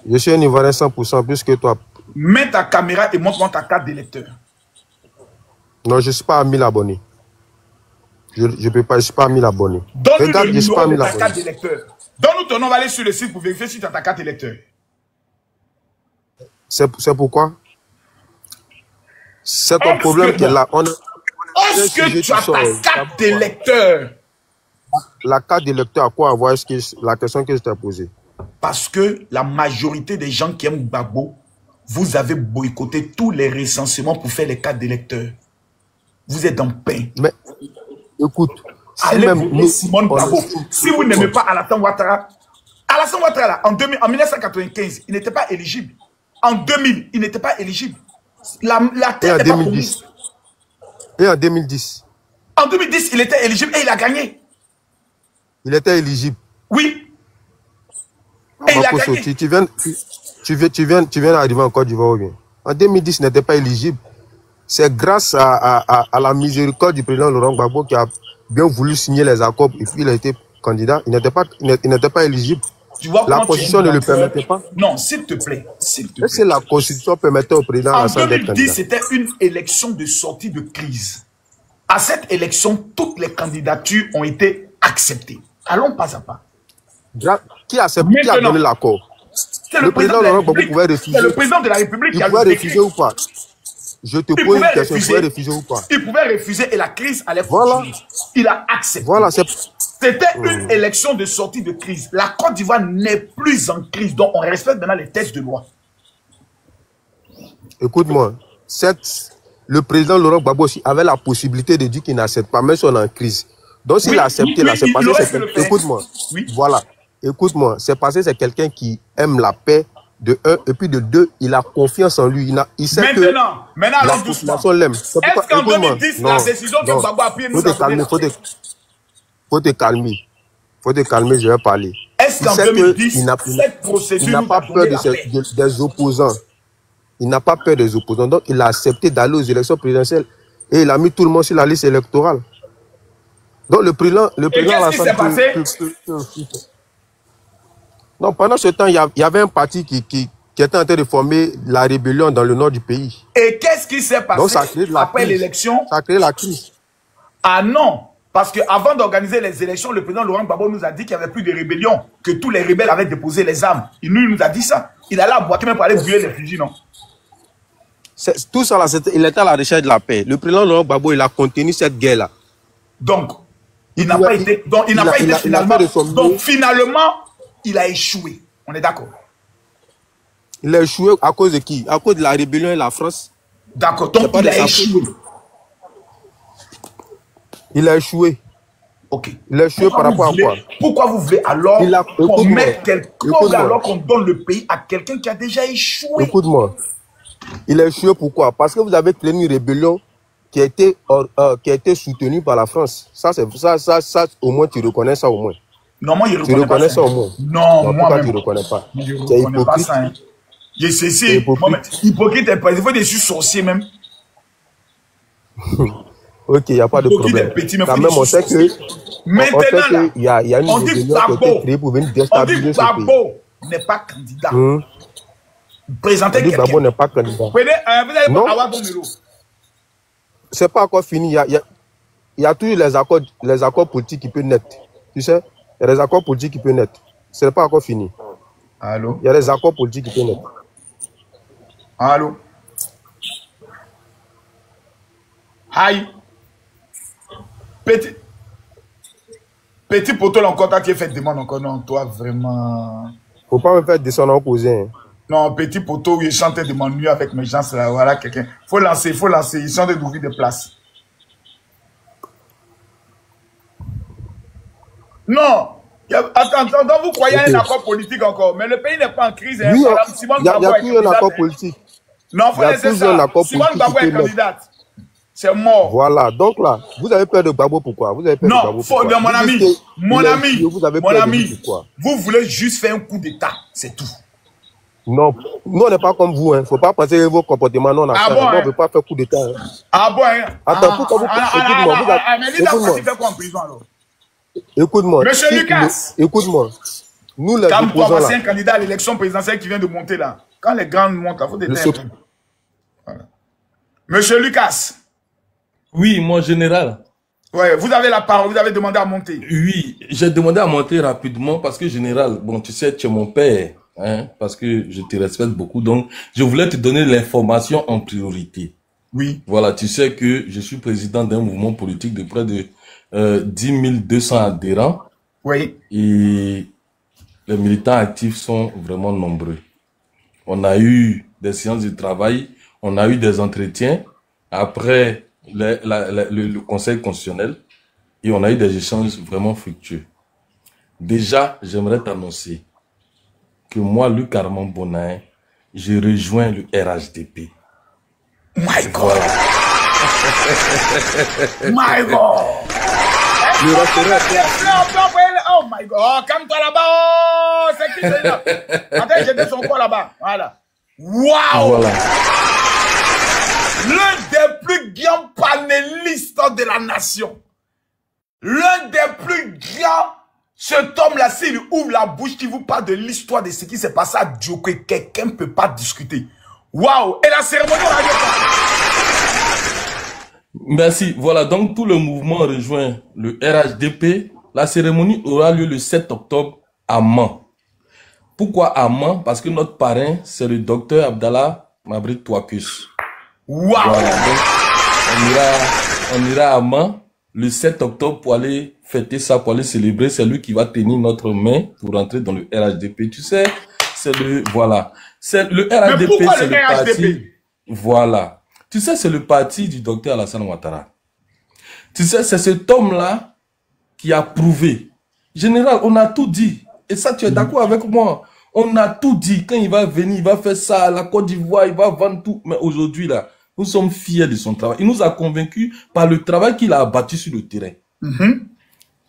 Je suis un Ivoirien 100% plus que toi. Mets ta caméra et montre-moi ta carte d'électeur. Non, je ne suis pas à 1000 abonnés. Je peux pas, je ne suis pas à 1000 abonnés. Donne-nous le numéro de ta carte d'électeur. Donne-nous ton nom, on va aller sur le site pour vérifier si tu as ta carte d'électeur. C'est pourquoi? C'est ton problème qui est là. Est-ce que tu as ta carte d'électeur? La carte d'électeur, à quoi avoir la question que je t'ai posée? Parce que la majorité des gens qui aiment Gbagbo, vous avez boycotté tous les recensements pour faire les cartes d'électeurs. Vous êtes en pain. Mais, écoute, allez voter Simone Gbagbo. Si vous n'aimez pas Alassane Ouattara, là, en 1995, il n'était pas éligible. En 2000, il n'était pas éligible. La terre n'est pas promise. Et en 2010? En 2010, il était éligible et il a gagné. Il était éligible? Oui. Makosso, tu viens d'arriver en Côte d'Ivoire ou bien? En 2010, il n'était pas éligible. C'est grâce à la miséricorde du président Laurent Gbagbo qui a bien voulu signer les accords et puis il a été candidat. Il n'était pas éligible. Tu vois la Constitution ne le permettait pas. Non, s'il te plaît. Est-ce que la Constitution permettait au président Alassane d'être candidat? En 2010, c'était une élection de sortie de crise. À cette élection, toutes les candidatures ont été acceptées. Allons pas à pas. Qui a donné l'accord? Le président Laurent Gbagbo pouvait refuser. C'est le président de la République qui a pouvait refuser ou pas? Je te pose une question, il pouvait refuser ou pas? Il pouvait refuser et la crise allait continuer. Il a accepté. Voilà, c'était une élection de sortie de crise. La Côte d'Ivoire n'est plus en crise, donc on respecte maintenant les textes de loi. Écoute-moi, le président Laurent Gbagbo aussi avait la possibilité de dire qu'il n'accepte pas, même si on est en crise. Donc s'il a accepté, là, c'est passé. Écoute-moi, voilà. Écoute-moi, c'est passé, c'est quelqu'un qui aime la paix, de un, et puis de deux, il a confiance en lui. Il sait maintenant, la population l'aime. Est-ce qu'en 2010, la décision que Gbagbo a prise nous a donné faut te calmer, je vais parler. Est-ce qu'en 2010, cette procédure il n'a pas peur des opposants. Il n'a pas peur des opposants. Donc, il a accepté d'aller aux élections présidentielles et il a mis tout le monde sur la liste électorale. Donc, le président qu'est-ce qui s'est passé? Non, pendant ce temps, il y avait un parti qui était en train de former la rébellion dans le nord du pays. Et qu'est-ce qui s'est passé après l'élection? Ça a créé la crise. Ah non! Parce qu'avant d'organiser les élections, le président Laurent Gbagbo nous a dit qu'il n'y avait plus de rébellion, que tous les rebelles avaient déposé les armes. Il nous a dit ça. Il allait à Boaké même pour aller brûler les fusils, non? Tout ça, là, il était à la recherche de la paix. Le président Laurent Gbagbo, il a contenu cette guerre-là. Donc, il n'a pas été finalement. Donc, finalement, il a échoué. On est d'accord? Il a échoué à cause de qui? À cause de la rébellion et la France. D'accord. Donc, il a échoué. Il a échoué. Ok. Il a échoué par rapport à quoi? Pourquoi vous voulez alors qu'on mette quelqu'un, alors qu'on donne le pays à quelqu'un qui a déjà échoué? Écoute-moi. Il a échoué pourquoi? Parce que vous avez créé une rébellion qui a été soutenue par la France. Ça, au moins, tu reconnais ça au moins. Non, moi, je reconnais pas ça au moins. Non, moi, pourquoi tu ne reconnais pas? Je ne reconnais pas ça. Hein. C'est hypocrite. Il faut des sorciers même. Ok, il n'y a pas de problème. Quand même, on sait que maintenant, il y a une rébellion qui a été créée pour venir déstabiliser ce pays. Gbagbo n'est pas candidat. Présentez quelqu'un. Gbagbo n'est pas candidat. Vous allez pas avoir bon numéro. C'est pas encore fini. Il y a toujours les accords politiques qui peuvent naître. Tu sais, il y a des accords politiques qui peuvent naître. Ce n'est pas encore fini. Allô? Il y a des accords politiques qui peuvent naître. Allô? Aïe. Petit poteau, encore, t'as qui fait demande encore. Non, toi, vraiment. Faut pas me faire descendre en cousin. Non, petit poteau, il chante de m'ennuyer avec mes gens, là, voilà quelqu'un. Faut lancer. Ils sont d'ouvrir des places. Non. Attends, vous croyez à un accord politique encore. Mais le pays n'est pas en crise. Oui, il y a plus un accord politique. Non, il faut laisser ça. Simone Gbagbo est candidate. C'est mort. Voilà, donc là, vous avez peur de Gbagbo pourquoi? Vous avez peur de Gbagbo pourquoi? Mon ami, vous voulez juste faire un coup d'état, c'est tout. Non, nous on n'est pas comme vous, hein. Faut pas penser vos comportements non à bon, on ne veut pas faire coup d'état. Hein. Ah bon, hein? Attends, pourquoi écoute-moi. Monsieur Lucas. Écoute-moi. Nous les opposants là. C'est un candidat à l'élection présidentielle qui vient de monter là. Quand les grands montent, il faut déterminer. Voilà. Monsieur Lucas. Oui, mon général. Ouais, vous avez la parole, vous avez demandé à monter. Oui, j'ai demandé à monter rapidement parce que, général, bon, tu sais, tu es mon père, hein, parce que je te respecte beaucoup, donc je voulais te donner l'information en priorité. Oui. Voilà, tu sais que je suis président d'un mouvement politique de près de 10 200 adhérents. Oui. Et les militants actifs sont vraiment nombreux. On a eu des séances de travail, on a eu des entretiens. Après le Conseil constitutionnel et on a eu des échanges vraiment fructueux. Déjà, j'aimerais t'annoncer que moi, Luc Armand Bonain, je rejoins le RHDP. My God! My God! my God. Oh, calme-toi là-bas. Oh, c'est qui celui-là? Attends, j'ai mis son corps là-bas. Voilà. Waouh! Voilà. L'un des plus grands panélistes de la nation. L'un des plus grands. Cet homme-là, s'il ouvre la bouche, qui vous parle de l'histoire de ce qui s'est passé à Djoko, quelqu'un ne peut pas discuter. Waouh! Et la cérémonie, on a dit ça. Merci. Voilà, donc tout le mouvement rejoint le RHDP. La cérémonie aura lieu le 7 octobre à Mans. Pourquoi à Mans? Parce que notre parrain, c'est le docteur Abdallah Mabrit Touakus. Waouh! Voilà, donc on ira à Mans le 7 octobre pour aller fêter ça, pour aller célébrer. C'est lui qui va tenir notre main pour rentrer dans le RHDP. Tu sais, c'est le, voilà. C'est le RHDP, c'est le parti. Voilà. Tu sais, c'est le parti du docteur Alassane Ouattara. Tu sais, c'est cet homme-là qui a prouvé. Général, on a tout dit. Et ça, tu es d'accord avec moi? On a tout dit. Quand il va venir, il va faire ça à la Côte d'Ivoire, il va vendre tout. Mais aujourd'hui, là, nous sommes fiers de son travail. Il nous a convaincus par le travail qu'il a abattu sur le terrain.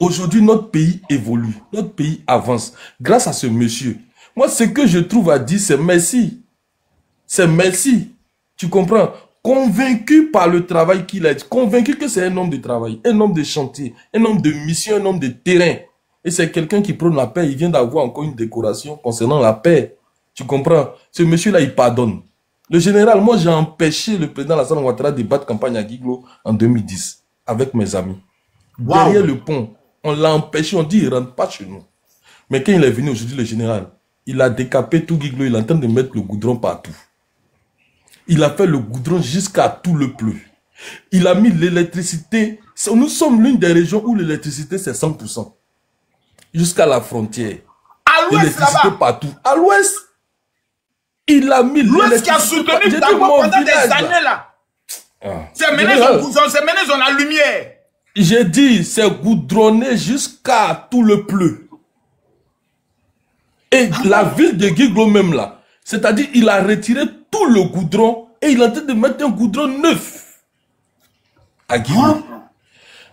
Aujourd'hui, notre pays évolue. Notre pays avance. Grâce à ce monsieur. Moi, ce que je trouve à dire, c'est merci. C'est merci. Tu comprends? Convaincu par le travail qu'il a. Convaincu que c'est un homme de travail, un homme de chantier, un homme de mission, un homme de terrain. Et c'est quelqu'un qui prône la paix. Il vient d'avoir encore une décoration concernant la paix. Tu comprends? Ce monsieur-là, il pardonne. Le général, moi, j'ai empêché le président Alassane Ouattara de battre campagne à Guiglo en 2010 avec mes amis. Wow. Derrière le pont, on l'a empêché, on dit il ne rentre pas chez nous. Mais quand il est venu aujourd'hui, le général, il a décapé tout Guiglo, il est en train de mettre le goudron partout. Il a fait le goudron jusqu'à tout le pleu. Il a mis l'électricité. Nous sommes l'une des régions où l'électricité c'est 100%. Jusqu'à la frontière. À l'ouest là-bas. Partout. À l'ouest. Il a mis l'ouest qui a soutenu d'abord pendant des années là. C'est mené son la lumière. J'ai dit, c'est goudronné jusqu'à tout le pleu. Et la ville de Guiglo même là, c'est-à-dire il a retiré tout le goudron et il est en train de mettre un goudron neuf à Guiglo.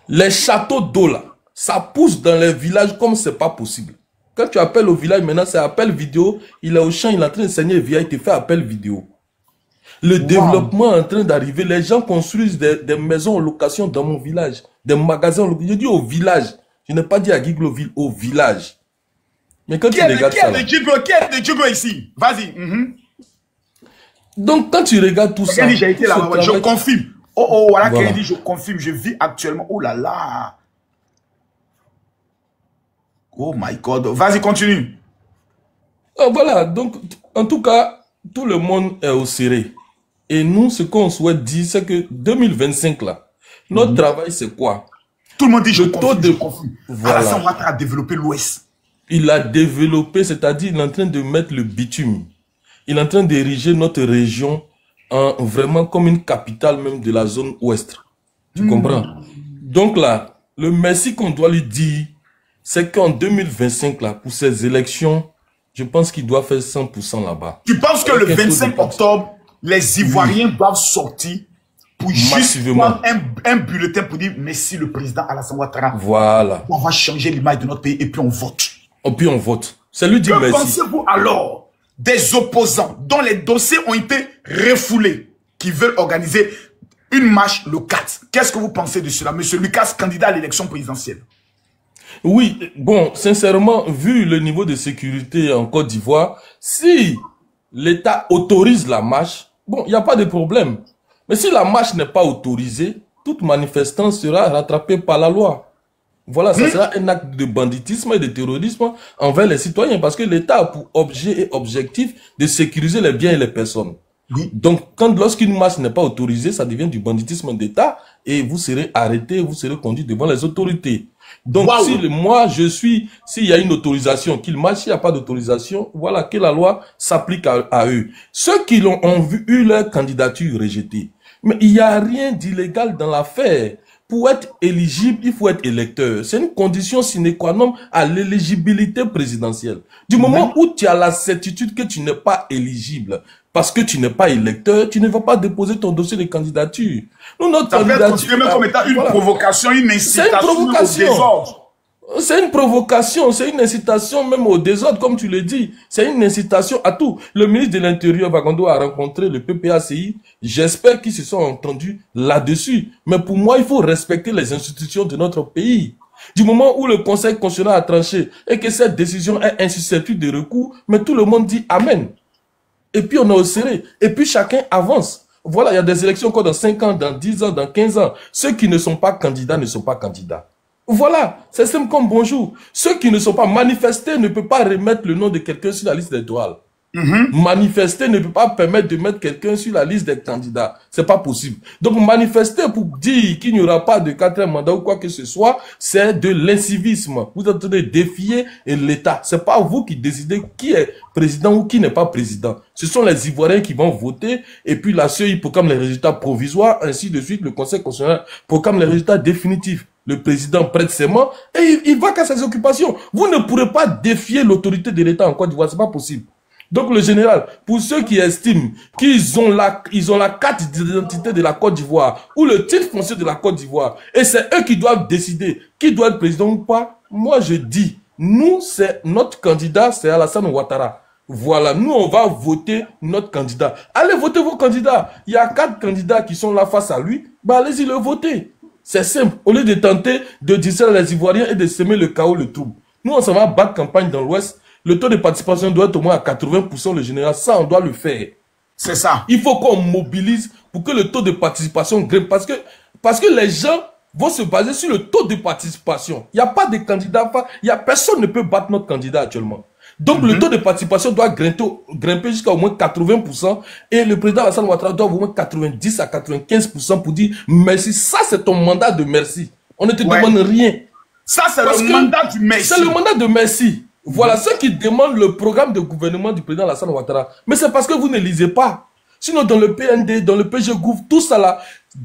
Les châteaux d'eau là, ça pousse dans les villages comme c'est pas possible. Quand tu appelles au village maintenant, c'est appel vidéo. Il est au champ, il est en train de saigner via, il te fait appel vidéo. Le développement est en train d'arriver. Les gens construisent des maisons en location dans mon village, des magasins en location. Je dis au village. Je n'ai pas dit à Guigloville, au village. Mais quand tu regardes ça... Qui est de Djoko ici? Vas-y. Donc quand tu regardes tout ça... J'ai été là, je confirme. Oh, voilà, voilà. Dit, je confirme, je vis actuellement. Oh là là. Oh my God. Vas-y, continue. Oh, voilà, donc, en tout cas, tout le monde est au serré. Et nous, ce qu'on souhaite dire, c'est que 2025, là, notre travail, c'est quoi? Tout le monde dit, je confirme. Voilà. Alassane Ouattara a développé l'Ouest. Il a développé, c'est-à-dire, il est en train de mettre le bitume. Il est en train d'ériger notre région en vraiment comme une capitale même de la zone ouest. Tu comprends? Donc là, le merci qu'on doit lui dire, c'est qu'en 2025, là, pour ces élections, je pense qu'il doit faire 100% là-bas. Tu penses que le 25 octobre, les Ivoiriens doivent sortir pour juste prendre un bulletin pour dire merci le président Alassane Ouattara. Voilà. On va changer l'image de notre pays et puis on vote. Et puis on vote. C'est lui dit merci. Que pensez-vous alors des opposants dont les dossiers ont été refoulés, qui veulent organiser une marche le 4? Qu'est-ce que vous pensez de cela, monsieur Lucas, candidat à l'élection présidentielle? Oui, bon, sincèrement, vu le niveau de sécurité en Côte d'Ivoire, si l'État autorise la marche, bon, il n'y a pas de problème. Mais si la marche n'est pas autorisée, toute manifestance sera rattrapée par la loi. Voilà, ça sera un acte de banditisme et de terrorisme envers les citoyens, parce que l'État a pour objet et objectif de sécuriser les biens et les personnes. Donc, lorsqu'une marche n'est pas autorisée, ça devient du banditisme d'État et vous serez arrêté, vous serez conduit devant les autorités. Donc, s'il y a une autorisation, qu'ils marchent, s'il n'y a pas d'autorisation, voilà, que la loi s'applique à eux. Ceux qui ont eu leur candidature rejetée. Mais il n'y a rien d'illégal dans l'affaire. Pour être éligible, il faut être électeur. C'est une condition sine qua non à l'éligibilité présidentielle. Du moment où tu as la certitude que tu n'es pas éligible, parce que tu n'es pas électeur, tu ne vas pas déposer ton dossier de candidature. Nous, notre candidature, même comme étant une provocation, une incitation au désordre. C'est une provocation, c'est une incitation même au désordre, comme tu le dis. C'est une incitation à tout. Le ministre de l'Intérieur, Bagando, a rencontré le PPACI. J'espère qu'ils se sont entendus là-dessus. Mais pour moi, il faut respecter les institutions de notre pays. Du moment où le Conseil constitutionnel a tranché et que cette décision est insusceptible de recours, mais tout le monde dit Amen. Et puis on est au serré. Et puis chacun avance. Voilà, il y a des élections encore dans 5 ans, dans 10 ans, dans 15 ans. Ceux qui ne sont pas candidats ne sont pas candidats. Voilà, c'est simple comme bonjour. Ceux qui ne sont pas manifestés ne peuvent pas remettre le nom de quelqu'un sur la liste d'étoiles. Manifester ne peut pas permettre de mettre quelqu'un sur la liste des candidats. C'est pas possible. Donc manifester pour dire qu'il n'y aura pas de 4e mandat ou quoi que ce soit, c'est de l'incivisme. Vous êtes en train de défier l'État. C'est pas vous qui décidez qui est président ou qui n'est pas président. Ce sont les Ivoiriens qui vont voter et puis la CEI proclame les résultats provisoires, ainsi de suite le Conseil constitutionnel proclame les résultats définitifs. Le président prête serment et il va qu'à ses occupations. Vous ne pourrez pas défier l'autorité de l'État en Côte d'Ivoire, c'est pas possible. Donc le général, pour ceux qui estiment qu'ils ont la carte d'identité de la Côte d'Ivoire ou le titre foncier de la Côte d'Ivoire, et c'est eux qui doivent décider qui doit être président ou pas, moi je dis, nous, c'est notre candidat, c'est Alassane Ouattara. Voilà, nous on va voter notre candidat. Allez voter vos candidats. Il y a 4 candidats qui sont là face à lui, bah allez-y le voter. C'est simple, au lieu de tenter de distraire les Ivoiriens et de semer le chaos, le trouble. Nous on s'en va battre campagne dans l'Ouest. Le taux de participation doit être au moins à 80%, le général. Ça, on doit le faire. C'est ça. Il faut qu'on mobilise pour que le taux de participation grimpe. Parce que les gens vont se baser sur le taux de participation. Il n'y a pas de candidat. Personne ne peut battre notre candidat actuellement. Donc, le taux de participation doit grimper jusqu'à au moins 80%. Et le président Alassane Ouattara doit au moins 90 à 95% pour dire merci. Ça, c'est ton mandat de merci. On ne te demande rien. Ça, c'est le mandat du merci. C'est le mandat de merci. Voilà ceux qui demandent le programme de gouvernement du président Alassane Ouattara. Mais c'est parce que vous ne lisez pas. Sinon, dans le PND, dans le PG Gouv, tout ça là,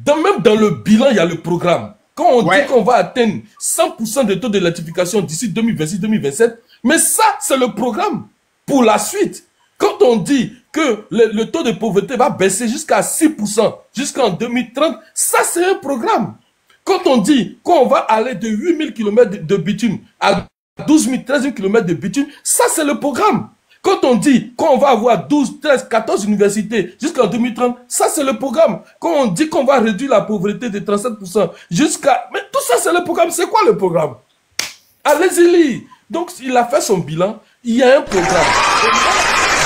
même dans le bilan, il y a le programme. Quand on dit qu'on va atteindre 100% de taux de l'électrification d'ici 2026-2027, mais ça, c'est le programme pour la suite. Quand on dit que le taux de pauvreté va baisser jusqu'à 6% jusqu'en 2030, ça, c'est un programme. Quand on dit qu'on va aller de 8000 km de bitume à 12 000, 13 000 km de bitume, ça c'est le programme. Quand on dit qu'on va avoir 12, 13, 14 universités jusqu'en 2030, ça c'est le programme. Quand on dit qu'on va réduire la pauvreté de 37% jusqu'à... Mais tout ça c'est le programme. C'est quoi le programme? Allez-y lire. Donc il a fait son bilan, il y a un programme.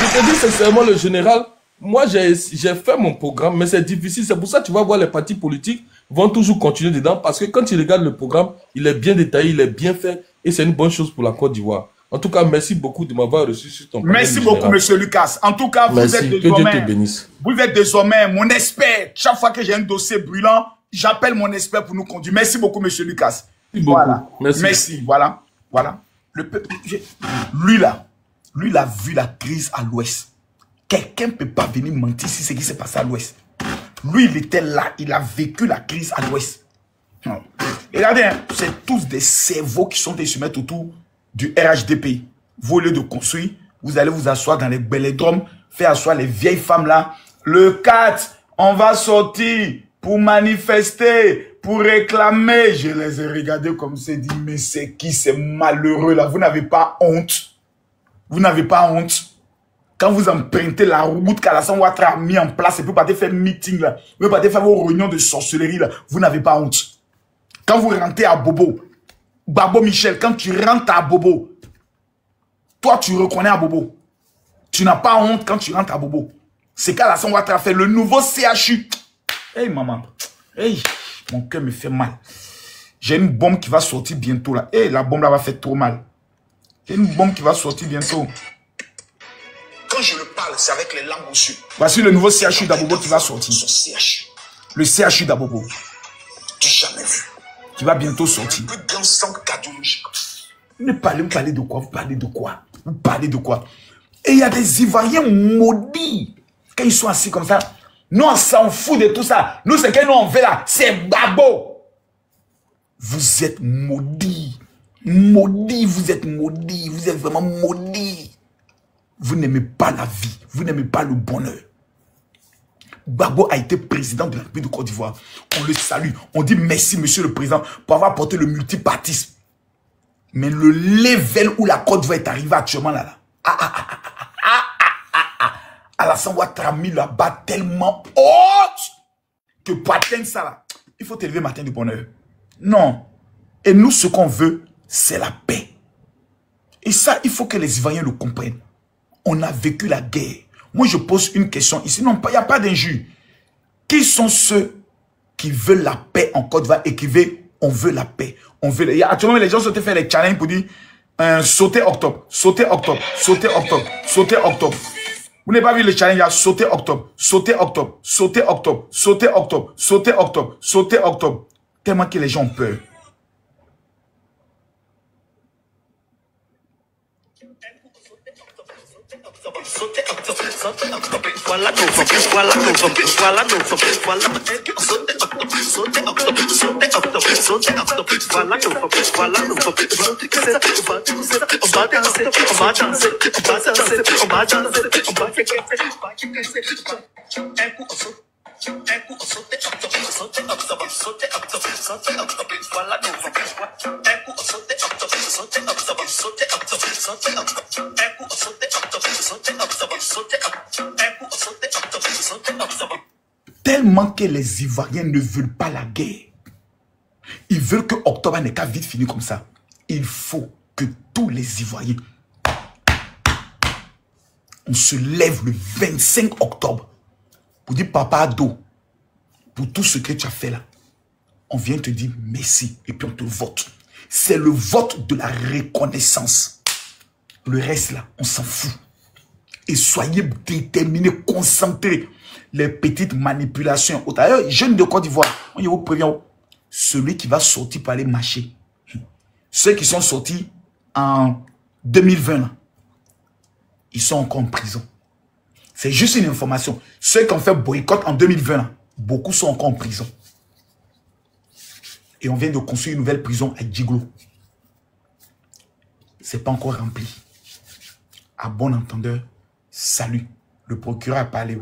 Je te dis sincèrement le général, moi j'ai fait mon programme, mais c'est difficile. C'est pour ça que tu vas voir les partis politiques vont toujours continuer dedans, parce que quand tu regardes le programme, il est bien détaillé, il est bien fait. Et c'est une bonne chose pour la Côte d'Ivoire. En tout cas, merci beaucoup de m'avoir reçu sur ton panel. Merci beaucoup, monsieur Lucas. En tout cas, vous êtes désormais mon expert. Chaque fois que j'ai un dossier brûlant, j'appelle mon expert pour nous conduire. Merci beaucoup, monsieur Lucas. Voilà. Merci. Voilà. Lui là, il a vu la crise à l'Ouest. Quelqu'un ne peut pas venir mentir sur ce qui s'est passé à l'Ouest. Lui, il était là. Il a vécu la crise à l'Ouest. Regardez, hein, c'est tous des cerveaux qui sont des se mettre autour du RHDP. Vous, au lieu de construire, vous allez vous asseoir dans les bélodromes, faire asseoir les vieilles femmes là. Le 4, on va sortir pour manifester, pour réclamer. Je les ai regardés comme c'est dit, mais c'est qui ces malheureux là? Vous n'avez pas honte? Vous n'avez pas honte? Quand vous empruntez la route qu'Alassane Ouattara a mis en place et puis partez faire meeting là, vous partez faire vos réunions de sorcellerie là, vous n'avez pas honte. Quand vous rentrez à Bobo, Babo Michel, quand tu rentres à Bobo, toi tu reconnais à Bobo. Tu n'as pas honte quand tu rentres à Bobo. C'est qu'Alassane Ouattara fait le nouveau CHU. Hey maman, hey, mon cœur me fait mal. J'ai une bombe qui va sortir bientôt là. Hey, la bombe là va faire trop mal. J'ai une bombe qui va sortir bientôt. Quand je le parle, c'est avec les langues au sud. Voici le nouveau CHU d'Abobo qui va sortir. Le CHU d'Abobo. Jamais vu. Qui va bientôt sortir. Le plus grand centre cardiologique. Vous parlez de quoi? Vous parlez de quoi? Vous parlez de quoi? Et il y a des Ivoiriens maudits. Quand ils sont assis comme ça, nous on s'en fout de tout ça. Nous, c'est que nous on fait là, c'est Babo. Vous êtes maudits. Maudits, vous êtes maudits. Vous êtes vraiment maudits. Vous n'aimez pas la vie. Vous n'aimez pas le bonheur. Gbagbo a été président de la République de Côte d'Ivoire. On le salue. On dit merci, monsieur le président, pour avoir porté le multipartisme. Mais le level où la Côte d'Ivoire est arrivée actuellement là. Alassane Ouattara a mis la barre tellement haute que pour atteindre ça là, il faut t'élever matin de bonne heure. Non. Et nous, ce qu'on veut, c'est la paix. Et ça, il faut que les Ivoiriens le comprennent. On a vécu la guerre. Moi, je pose une question ici. Non, il n'y a pas d'injure. Qui sont ceux qui veulent la paix en Côte d'Ivoire et qui veulent, on veut la paix. On veut. Actuellement, les gens sont faire les challenges pour dire sauter octobre, sauter octobre, sauter octobre, sauter octobre. Vous n'avez pas vu le challenge, il y a sauter octobre, sauter octobre, sauter octobre, sauter octobre, sauter octobre, sauter octobre. Tellement que les gens ont peur. Voilà nos hommes, voilà nos hommes, voilà nos hommes, voilà sauter octobre, sauter octobre, sauter octobre, sauter octobre, voilà nos hommes, voilà nos hommes, on va danser, on va danser, on va danser, on va danser, on va danser, un coup on sauter octobre, sauter octobre, sauter octobre, sauter octobre, voilà nos hommes, un coup on sauter octobre, sauter octobre, sauter octobre, sauter octobre, un coup on sauter octobre, sauter octobre, sauter octobre, un coup on sauter octobre, sauter octobre. Tellement que les Ivoiriens ne veulent pas la guerre. Ils veulent que octobre n'est qu'à vite finir comme ça. Il faut que tous les Ivoiriens, on se lève le 25 octobre pour dire papa Ado, pour tout ce que tu as fait là, on vient te dire merci et puis on te vote. C'est le vote de la reconnaissance. Le reste là, on s'en fout. Et soyez déterminés, concentrés. Les petites manipulations. D'ailleurs, jeunes de Côte d'Ivoire, on vous prévient, celui qui va sortir pour aller marcher. Ceux qui sont sortis en 2020, là, ils sont encore en prison. C'est juste une information. Ceux qui ont fait boycott en 2020, là, beaucoup sont encore en prison. Et on vient de construire une nouvelle prison à Djiglo. Ce n'est pas encore rempli. À bon entendeur, salut. Le procureur a parlé.